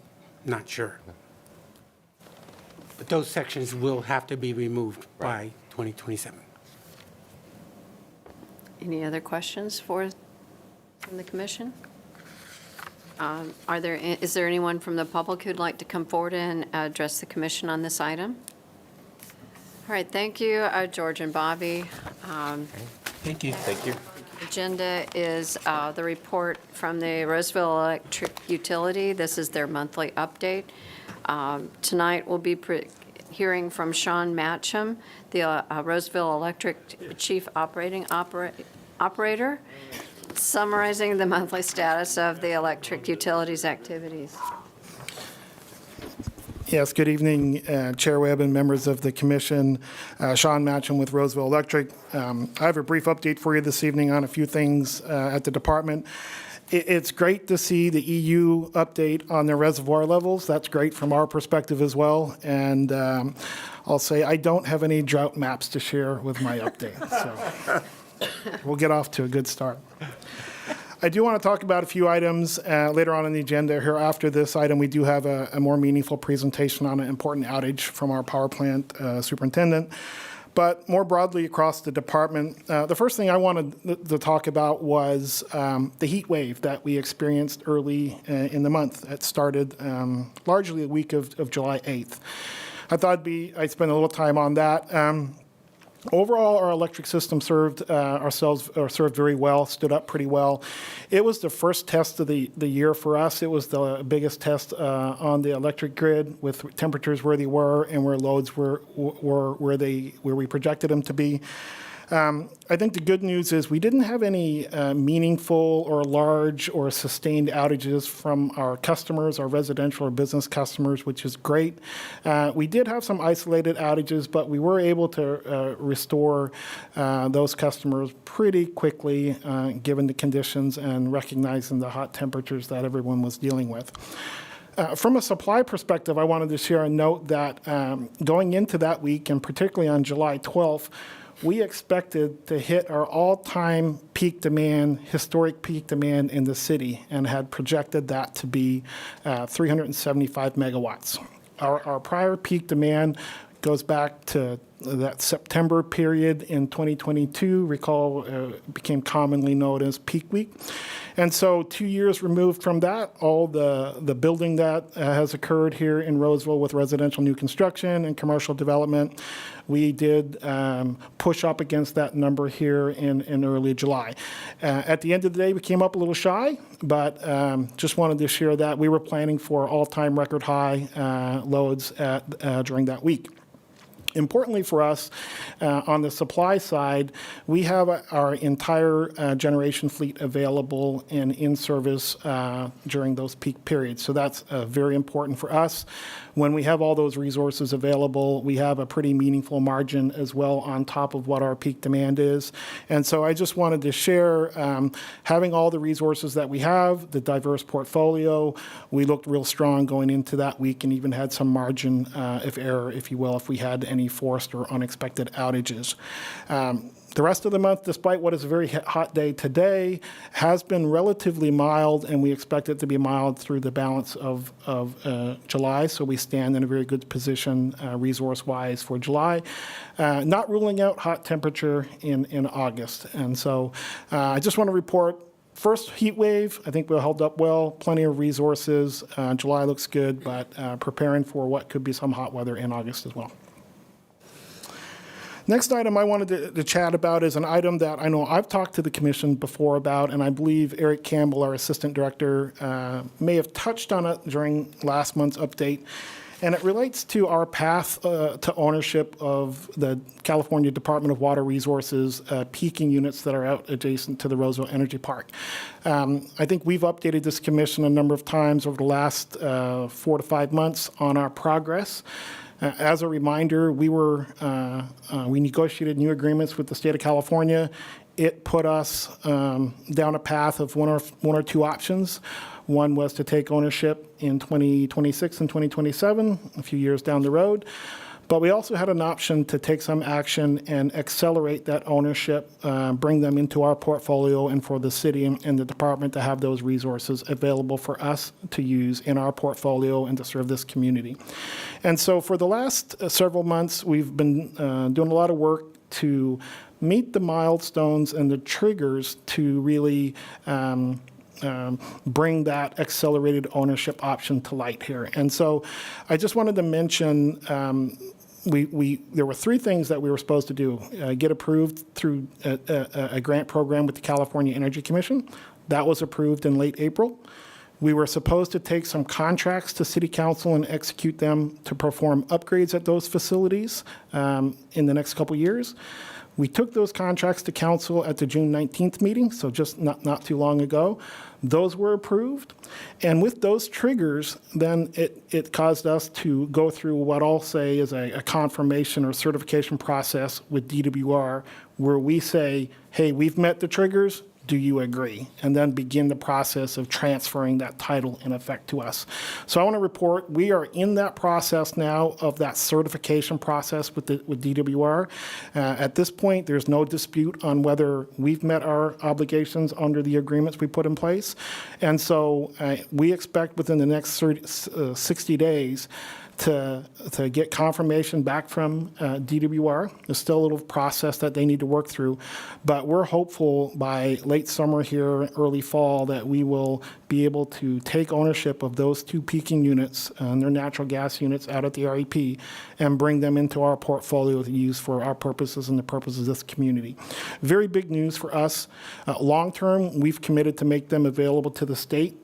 not sure. But those sections will have to be removed by 2027. Any other questions from the commission? Is there anyone from the public who'd like to come forward and address the commission on this item? All right, thank you, George and Bobby. Thank you. Thank you. Agenda is the report from the Roseville Electric Utility. This is their monthly update. Tonight, we'll be hearing from Sean Matcham, the Roseville Electric Chief Operating Operator, summarizing the monthly status of the electric utilities activities. Yes, good evening, Chair Webb and members of the commission. Sean Matcham with Roseville Electric. I have a brief update for you this evening on a few things at the department. It's great to see the EU update on their reservoir levels. That's great from our perspective as well. And I'll say I don't have any drought maps to share with my update. So we'll get off to a good start. I do want to talk about a few items later on in the agenda. Here after this item, we do have a more meaningful presentation on an important outage from our power plant superintendent. But more broadly across the department, the first thing I wanted to talk about was the heat wave that we experienced early in the month. It started largely the week of July 8th. I thought I'd spend a little time on that. Overall, our electric system served very well, stood up pretty well. It was the first test of the year for us. It was the biggest test on the electric grid with temperatures where they were and where loads were where we projected them to be. I think the good news is we didn't have any meaningful or large or sustained outages from our customers, our residential or business customers, which is great. We did have some isolated outages, but we were able to restore those customers pretty quickly, given the conditions and recognizing the hot temperatures that everyone was dealing with. From a supply perspective, I wanted to share a note that going into that week, and particularly on July 12th, we expected to hit our all-time peak demand, historic peak demand in the city, and had projected that to be 375 megawatts. Our prior peak demand goes back to that September period in 2022, recall became commonly known as peak week. And so 2 years removed from that, all the building that has occurred here in Roseville with residential new construction and commercial development, we did push up against that number here in early July. At the end of the day, we came up a little shy, but just wanted to share that. We were planning for all-time record high loads during that week. Importantly for us, on the supply side, we have our entire generation fleet available and in service during those peak periods. So that's very important for us. When we have all those resources available, we have a pretty meaningful margin as well on top of what our peak demand is. And so I just wanted to share, having all the resources that we have, the diverse portfolio, we looked real strong going into that week and even had some margin of error, if you will, if we had any forced or unexpected outages. The rest of the month, despite what is a very hot day today, has been relatively mild, and we expect it to be mild through the balance of July. So we stand in a very good position resource-wise for July. Not ruling out hot temperature in August. And so I just want to report first heat wave, I think we held up well, plenty of resources. July looks good, but preparing for what could be some hot weather in August as well. Next item I wanted to chat about is an item that I know I've talked to the commission before about, and I believe Eric Campbell, our assistant director, may have touched on it during last month's update. And it relates to our path to ownership of the California Department of Water Resources peaking units that are out adjacent to the Roseville Energy Park. I think we've updated this commission a number of times over the last 4 to 5 months on our progress. As a reminder, we negotiated new agreements with the state of California. It put us down a path of one or two options. One was to take ownership in 2026 and 2027, a few years down the road. But we also had an option to take some action and accelerate that ownership, bring them into our portfolio, and for the city and the department to have those resources available for us to use in our portfolio and to serve this community. And so for the last several months, we've been doing a lot of work to meet the milestones and the triggers to really bring that accelerated ownership option to light here. And so I just wanted to mention there were three things that we were supposed to do. Get approved through a grant program with the California Energy Commission. That was approved in late April. We were supposed to take some contracts to City Council and execute them to perform upgrades at those facilities in the next couple years. We took those contracts to council at the June 19th meeting, so just not too long ago. Those were approved. And with those triggers, then it caused us to go through what I'll say is a confirmation or certification process with DWR, where we say, hey, we've met the triggers. Do you agree? And then begin the process of transferring that title in effect to us. So I want to report we are in that process now of that certification process with DWR. At this point, there's no dispute on whether we've met our obligations under the agreements we put in place. And so we expect within the next 60 days to get confirmation back from DWR. There's still a little process that they need to work through, but we're hopeful by late summer here, early fall, that we will be able to take ownership of those two peaking units and their natural gas units out at the REP and bring them into our portfolio to use for our purposes and the purposes of this community. Very big news for us. Long term, we've committed to make them available to the state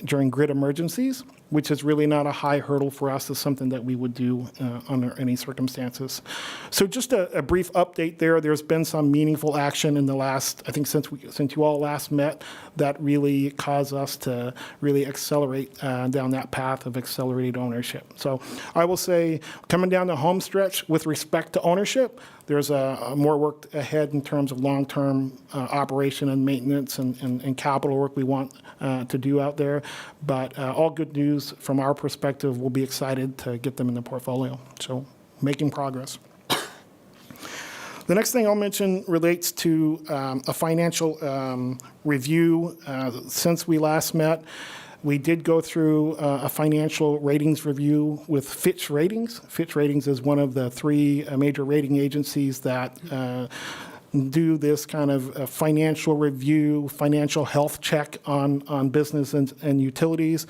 during grid emergencies, which is really not a high hurdle for us. It's something that we would do under any circumstances. So just a brief update there. There's been some meaningful action in the last, I think since you all last met, that really caused us to really accelerate down that path of accelerated ownership. So I will say, coming down the home stretch with respect to ownership, there's more work ahead in terms of long-term operation and maintenance and capital work we want to do out there. But all good news from our perspective. We'll be excited to get them in the portfolio. So making progress. The next thing I'll mention relates to a financial review. Since we last met, we did go through a financial ratings review with Fitch Ratings. Fitch Ratings is one of the three major rating agencies that do this kind of financial review, financial health check on business and utilities.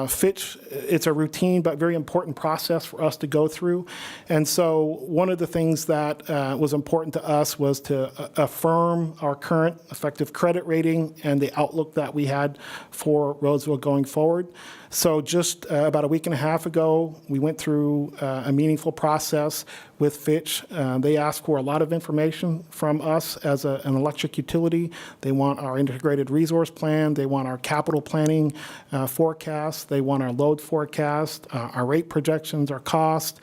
Fitch, it's a routine but very important process for us to go through. And so one of the things that was important to us was to affirm our current effective credit rating and the outlook that we had for Roseville going forward. So just about a week and a half ago, we went through a meaningful process with Fitch. They asked for a lot of information from us as an electric utility. They want our integrated resource plan. They want our capital planning forecast. They want our load forecast, our rate projections, our cost,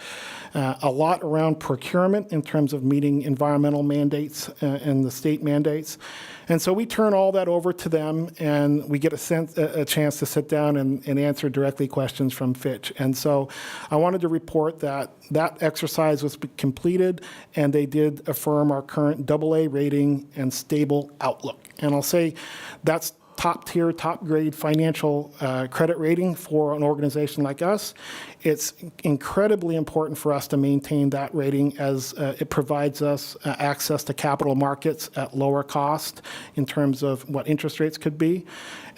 a lot around procurement in terms of meeting environmental mandates and the state mandates. And so we turn all that over to them, and we get a chance to sit down and answer directly questions from Fitch. And so I wanted to report that that exercise was completed, and they did affirm our current AA rating and stable outlook. And I'll say that's top tier, top grade financial credit rating for an organization like us. It's incredibly important for us to maintain that rating as it provides us access to capital markets at lower cost in terms of what interest rates could be.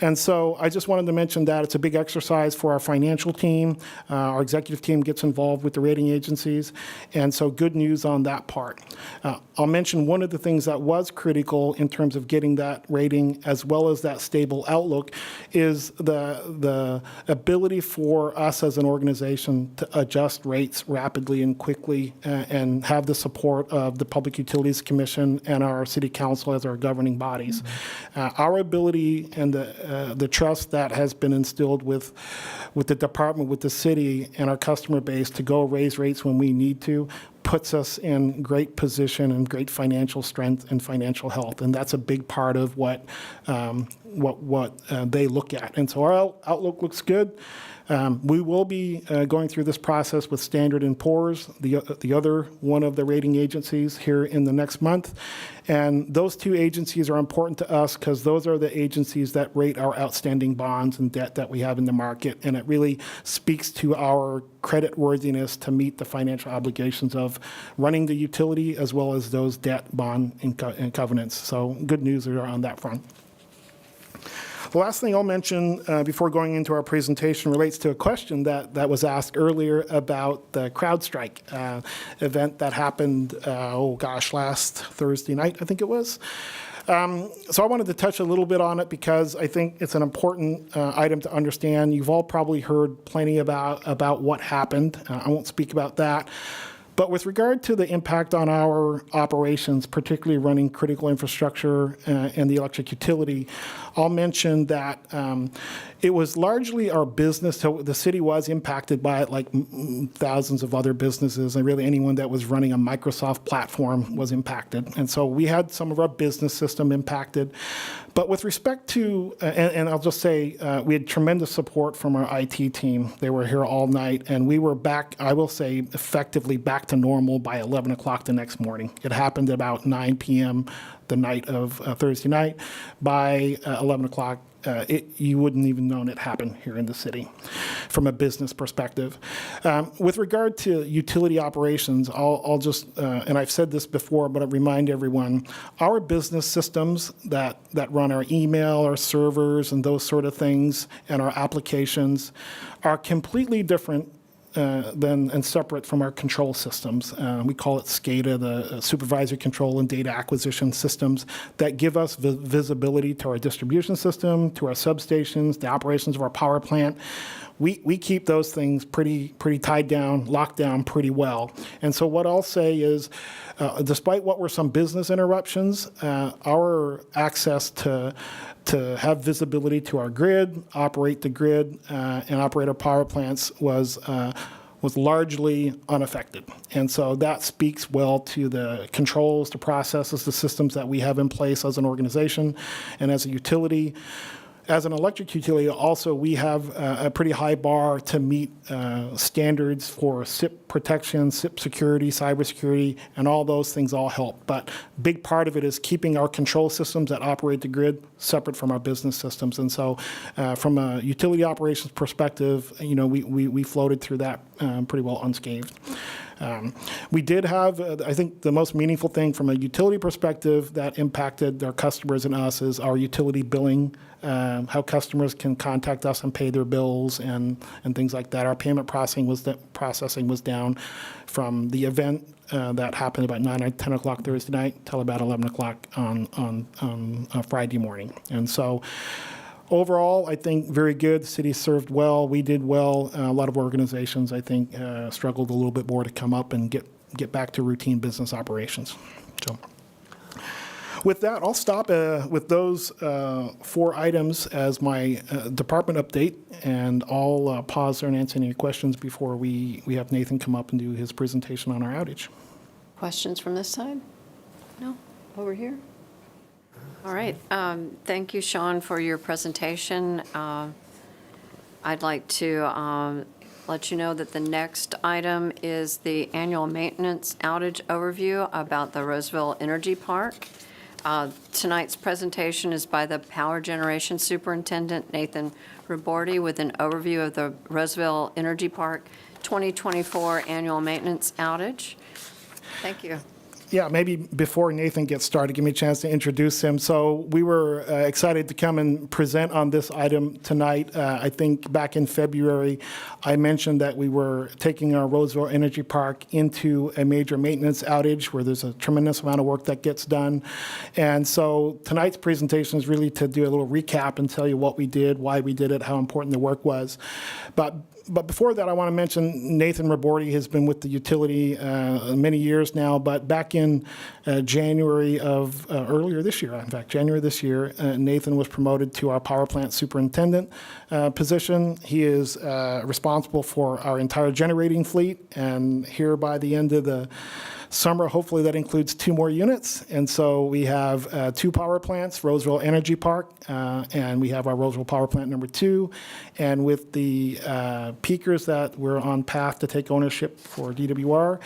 And so I just wanted to mention that it's a big exercise for our financial team. Our executive team gets involved with the rating agencies. And so good news on that part. I'll mention one of the things that was critical in terms of getting that rating as well as that stable outlook is the ability for us as an organization to adjust rates rapidly and quickly and have the support of the Public Utilities Commission and our City Council as our governing bodies. Our ability and the trust that has been instilled with the department, with the city, and our customer base to go raise rates when we need to puts us in great position and great financial strength and financial health, and that's a big part of what they look at. And so our outlook looks good. We will be going through this process with Standard & Poor's, the other one of the rating agencies, here in the next month. And those two agencies are important to us because those are the agencies that rate our outstanding bonds and debt that we have in the market. And it really speaks to our credit worthiness to meet the financial obligations of running the utility as well as those debt, bond, and covenants. So good news there on that front. The last thing I'll mention before going into our presentation relates to a question that was asked earlier about the CrowdStrike event that happened, last Thursday night, I think it was. So I wanted to touch a little bit on it because I think it's an important item to understand. You've all probably heard plenty about what happened. I won't speak about that. But with regard to the impact on our operations, particularly running critical infrastructure and the electric utility, I'll mention that it was largely our business. So the city was impacted by it like thousands of other businesses, and really anyone that was running a Microsoft platform was impacted. And so we had some of our business system impacted. But with respect to, and I'll just say, we had tremendous support from our IT team. They were here all night, and we were back, I will say, effectively back to normal by 11 o'clock the next morning. It happened about 9 p.m. the night of Thursday night. By 11 o'clock, you wouldn't even known it happened here in the city from a business perspective. With regard to utility operations, I'll just, and I've said this before, but I remind everyone, our business systems that run our email, our servers, and those sort of things, and our applications are completely different and separate from our control systems. We call it SCADA, the Supervisor Control and Data Acquisition Systems, that give us visibility to our distribution system, to our substations, the operations of our power plant. We keep those things pretty tied down, locked down pretty well. And so what I'll say is, despite what were some business interruptions, our access to have visibility to our grid, operate the grid, and operate our power plants was largely unaffected. And so that speaks well to the controls, the processes, the systems that we have in place as an organization and as a utility. As an electric utility, also, we have a pretty high bar to meet standards for SIP protection, SIP security, cybersecurity, and all those things all help. But a big part of it is keeping our control systems that operate the grid separate from our business systems. And so from a utility operations perspective, we floated through that pretty well unscathed. We did have, I think the most meaningful thing from a utility perspective that impacted our customers and us is our utility billing, how customers can contact us and pay their bills and things like that. Our payment processing was down from the event that happened about 9 or 10 o'clock Thursday night till about 11 o'clock on Friday morning. And so overall, I think very good. The city served well. We did well. A lot of organizations, I think, struggled a little bit more to come up and get back to routine business operations. So, with that, I'll stop with those 4 items as my department update, and I'll pause there and answer any questions before we have Nathan come up and do his presentation on our outage. Questions from this side? No? Over here? All right. Thank you, Sean, for your presentation. I'd like to let you know that the next item is the annual maintenance outage overview about the Roseville Energy Park. Tonight's presentation is by the Power Generation Superintendent, Nathan Ribordi, with an overview of the Roseville Energy Park 2024 annual maintenance outage. Thank you. Yeah, maybe before Nathan gets started, give me a chance to introduce him. So we were excited to come and present on this item tonight. I think back in February, I mentioned that we were taking our Roseville Energy Park into a major maintenance outage where there's a tremendous amount of work that gets done. And so tonight's presentation is really to do a little recap and tell you what we did, why we did it, how important the work was. But before that, I want to mention Nathan Raborti has been with the utility many years now, but back in January of earlier this year, in fact, January this year, Nathan was promoted to our power plant superintendent position. He is responsible for our entire generating fleet, and here by the end of the summer, hopefully that includes 2 more units. And so we have 2 power plants, Roseville Energy Park, and we have our Roseville Power Plant number 2. And with the peakers that we're on path to take ownership for DWR,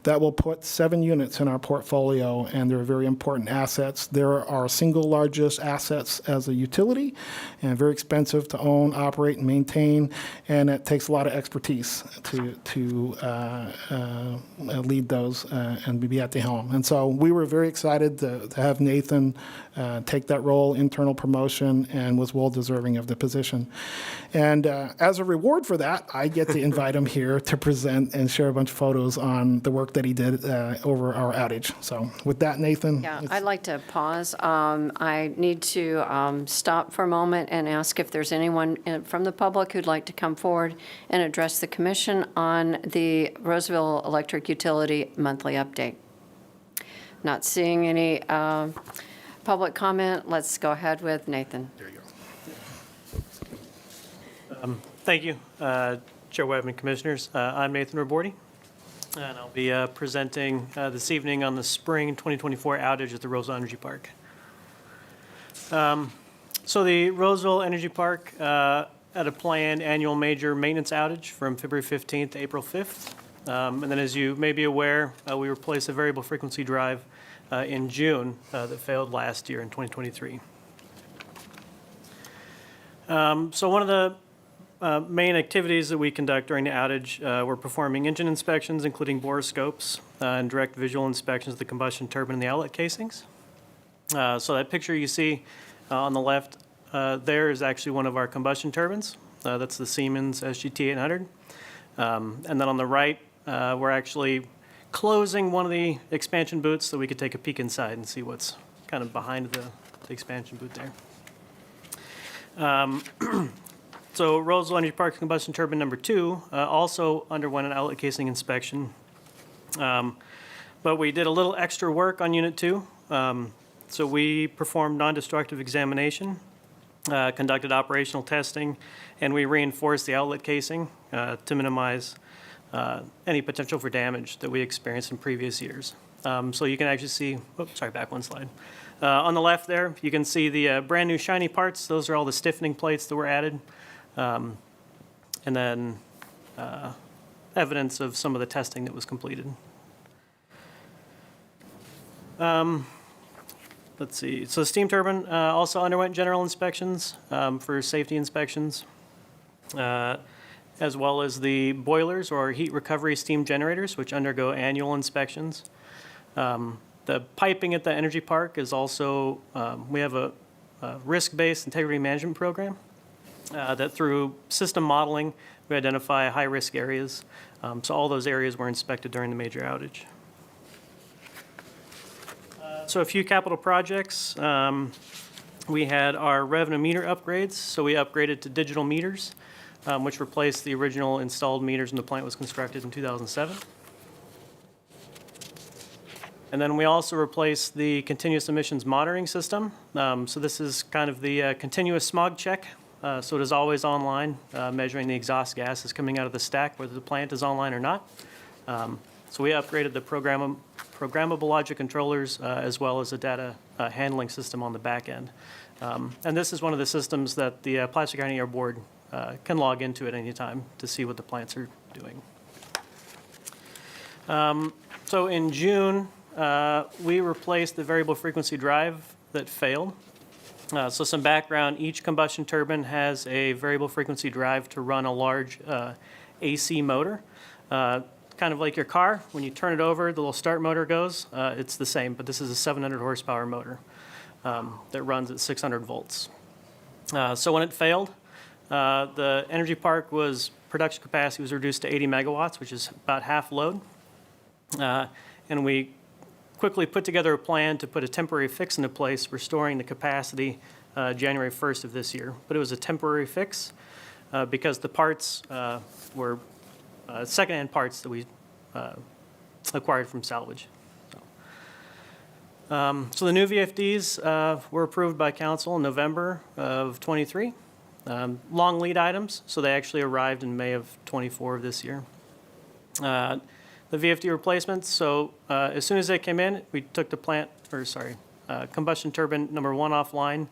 that will put 7 units in our portfolio, and they're very important assets. They're our single largest assets as a utility, and very expensive to own, operate, and maintain, and it takes a lot of expertise to lead those and be at the helm. And so we were very excited to have Nathan take that role, internal promotion, and was well deserving of the position. And as a reward for that, I get to invite him here to present and share a bunch of photos on the work that he did over our outage. So with that, Nathan. Yeah, I'd like to pause. I need to stop for a moment and ask if there's anyone from the public who'd like to come forward and address the commission on the Roseville Electric Utility monthly update. Not seeing any public comment. Let's go ahead with Nathan. There you go. Thank you, Chair Webb and Commissioners. I'm Nathan Raborti, and I'll be presenting this evening on the spring 2024 outage at the Roseville Energy Park. So the Roseville Energy Park had a planned annual major maintenance outage from February 15th to April 5th. And then, as you may be aware, we replaced a variable frequency drive in June that failed last year in 2023. So one of the main activities that we conduct during the outage, we're performing engine inspections, including borescopes and direct visual inspections of the combustion turbine and the outlet casings. So that picture you see on the left there is actually one of our combustion turbines. That's the Siemens SGT 800. And then on the right, we're actually closing one of the expansion boots so we could take a peek inside and see what's kind of behind the expansion boot there. So Roseville Energy Park combustion turbine number 2 also underwent an outlet casing inspection. But we did a little extra work on Unit 2. So we performed non-destructive examination, conducted operational testing, and we reinforced the outlet casing to minimize any potential for damage that we experienced in previous years. So you can actually see, back one slide. On the left there, you can see the brand new shiny parts. Those are all the stiffening plates that were added. And then evidence of some of the testing that was completed. Let's see. So the steam turbine also underwent general inspections for safety inspections, as well as the boilers or heat recovery steam generators, which undergo annual inspections. The piping at the energy park is also, we have a risk-based integrity management program that through system modeling, we identify high-risk areas. So all those areas were inspected during the major outage. So a few capital projects. We had our revenue meter upgrades. So we upgraded to digital meters, which replaced the original installed meters when the plant was constructed in 2007. And then we also replaced the continuous emissions monitoring system. So this is kind of the continuous smog check. So it is always online, measuring the exhaust gases coming out of the stack, whether the plant is online or not. So we upgraded the programmable logic controllers as well as a data handling system on the back end. And this is one of the systems that the Placer County Air Board can log into at any time to see what the plants are doing. So in June, we replaced the variable frequency drive that failed. So some background, each combustion turbine has a variable frequency drive to run a large AC motor. kind of like your car. When you turn it over, the little start motor goes. It's the same, but this is a 700 horsepower motor that runs at 600 volts. So when it failed, the energy park production capacity was reduced to 80 megawatts, which is about half load. And we quickly put together a plan to put a temporary fix into place, restoring the capacity January 1st of this year. But it was a temporary fix because the parts were secondhand parts that we acquired from salvage. So the new VFDs were approved by council in November of '23. Long lead items, so they actually arrived in May of '24 of this year. The VFD replacements, so as soon as they came in, we took the combustion turbine number 1 offline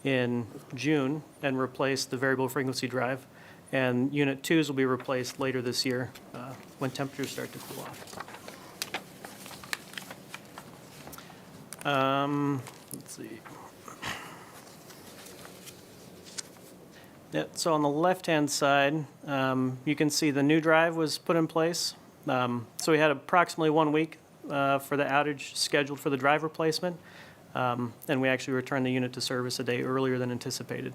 in June and replaced the variable frequency drive. And unit 2s will be replaced later this year when temperatures start to cool off. Let's see. Yeah, so on the left-hand side, you can see the new drive was put in place. So we had approximately 1 week for the outage scheduled for the drive replacement, and we actually returned the unit to service a day earlier than anticipated.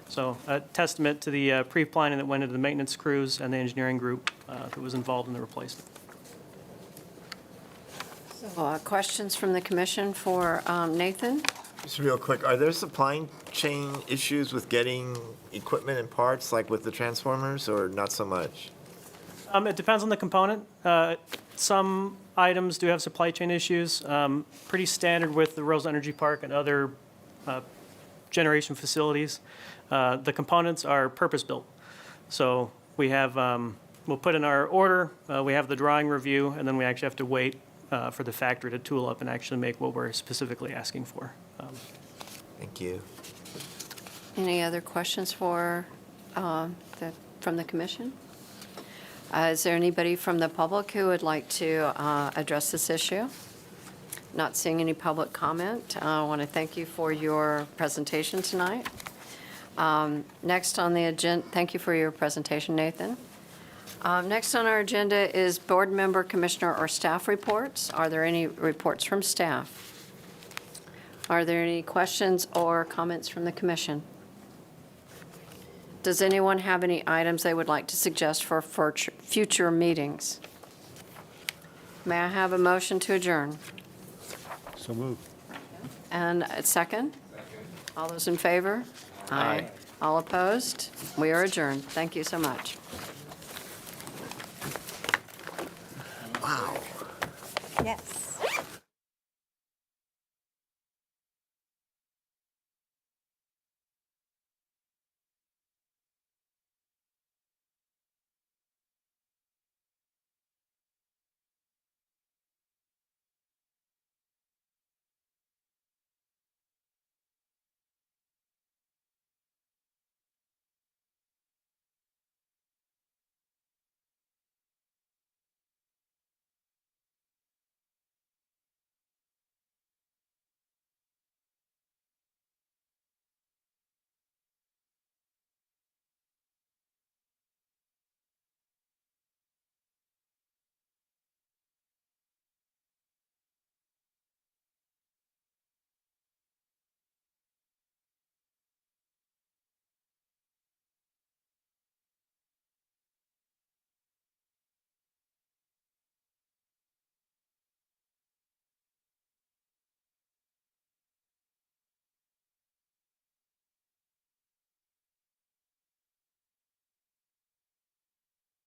So a testament to the pre-planning that went into the maintenance crews and the engineering group that was involved in the replacement. Questions from the commission for Nathan? Just real quick, are there supply chain issues with getting equipment and parts, like with the transformers, or not so much? It depends on the component. Some items do have supply chain issues. Pretty standard with the Roseville Energy Park and other generation facilities. The components are purpose-built. So we have, we'll put in our order, we have the drawing review, and then we actually have to wait for the factory to tool up and actually make what we're specifically asking for. Thank you. Any other questions from the commission? Is there anybody from the public who would like to address this issue? Not seeing any public comment. I want to thank you for your presentation tonight. Next on the agenda, thank you for your presentation, Nathan. Next on our agenda is board member, commissioner, or staff reports. Are there any reports from staff? Are there any questions or comments from the commission? Does anyone have any items they would like to suggest for future meetings? May I have a motion to adjourn? So moved. And a second? All those in favor? Aye. All opposed? We are adjourned. Thank you so much. Wow. Yes.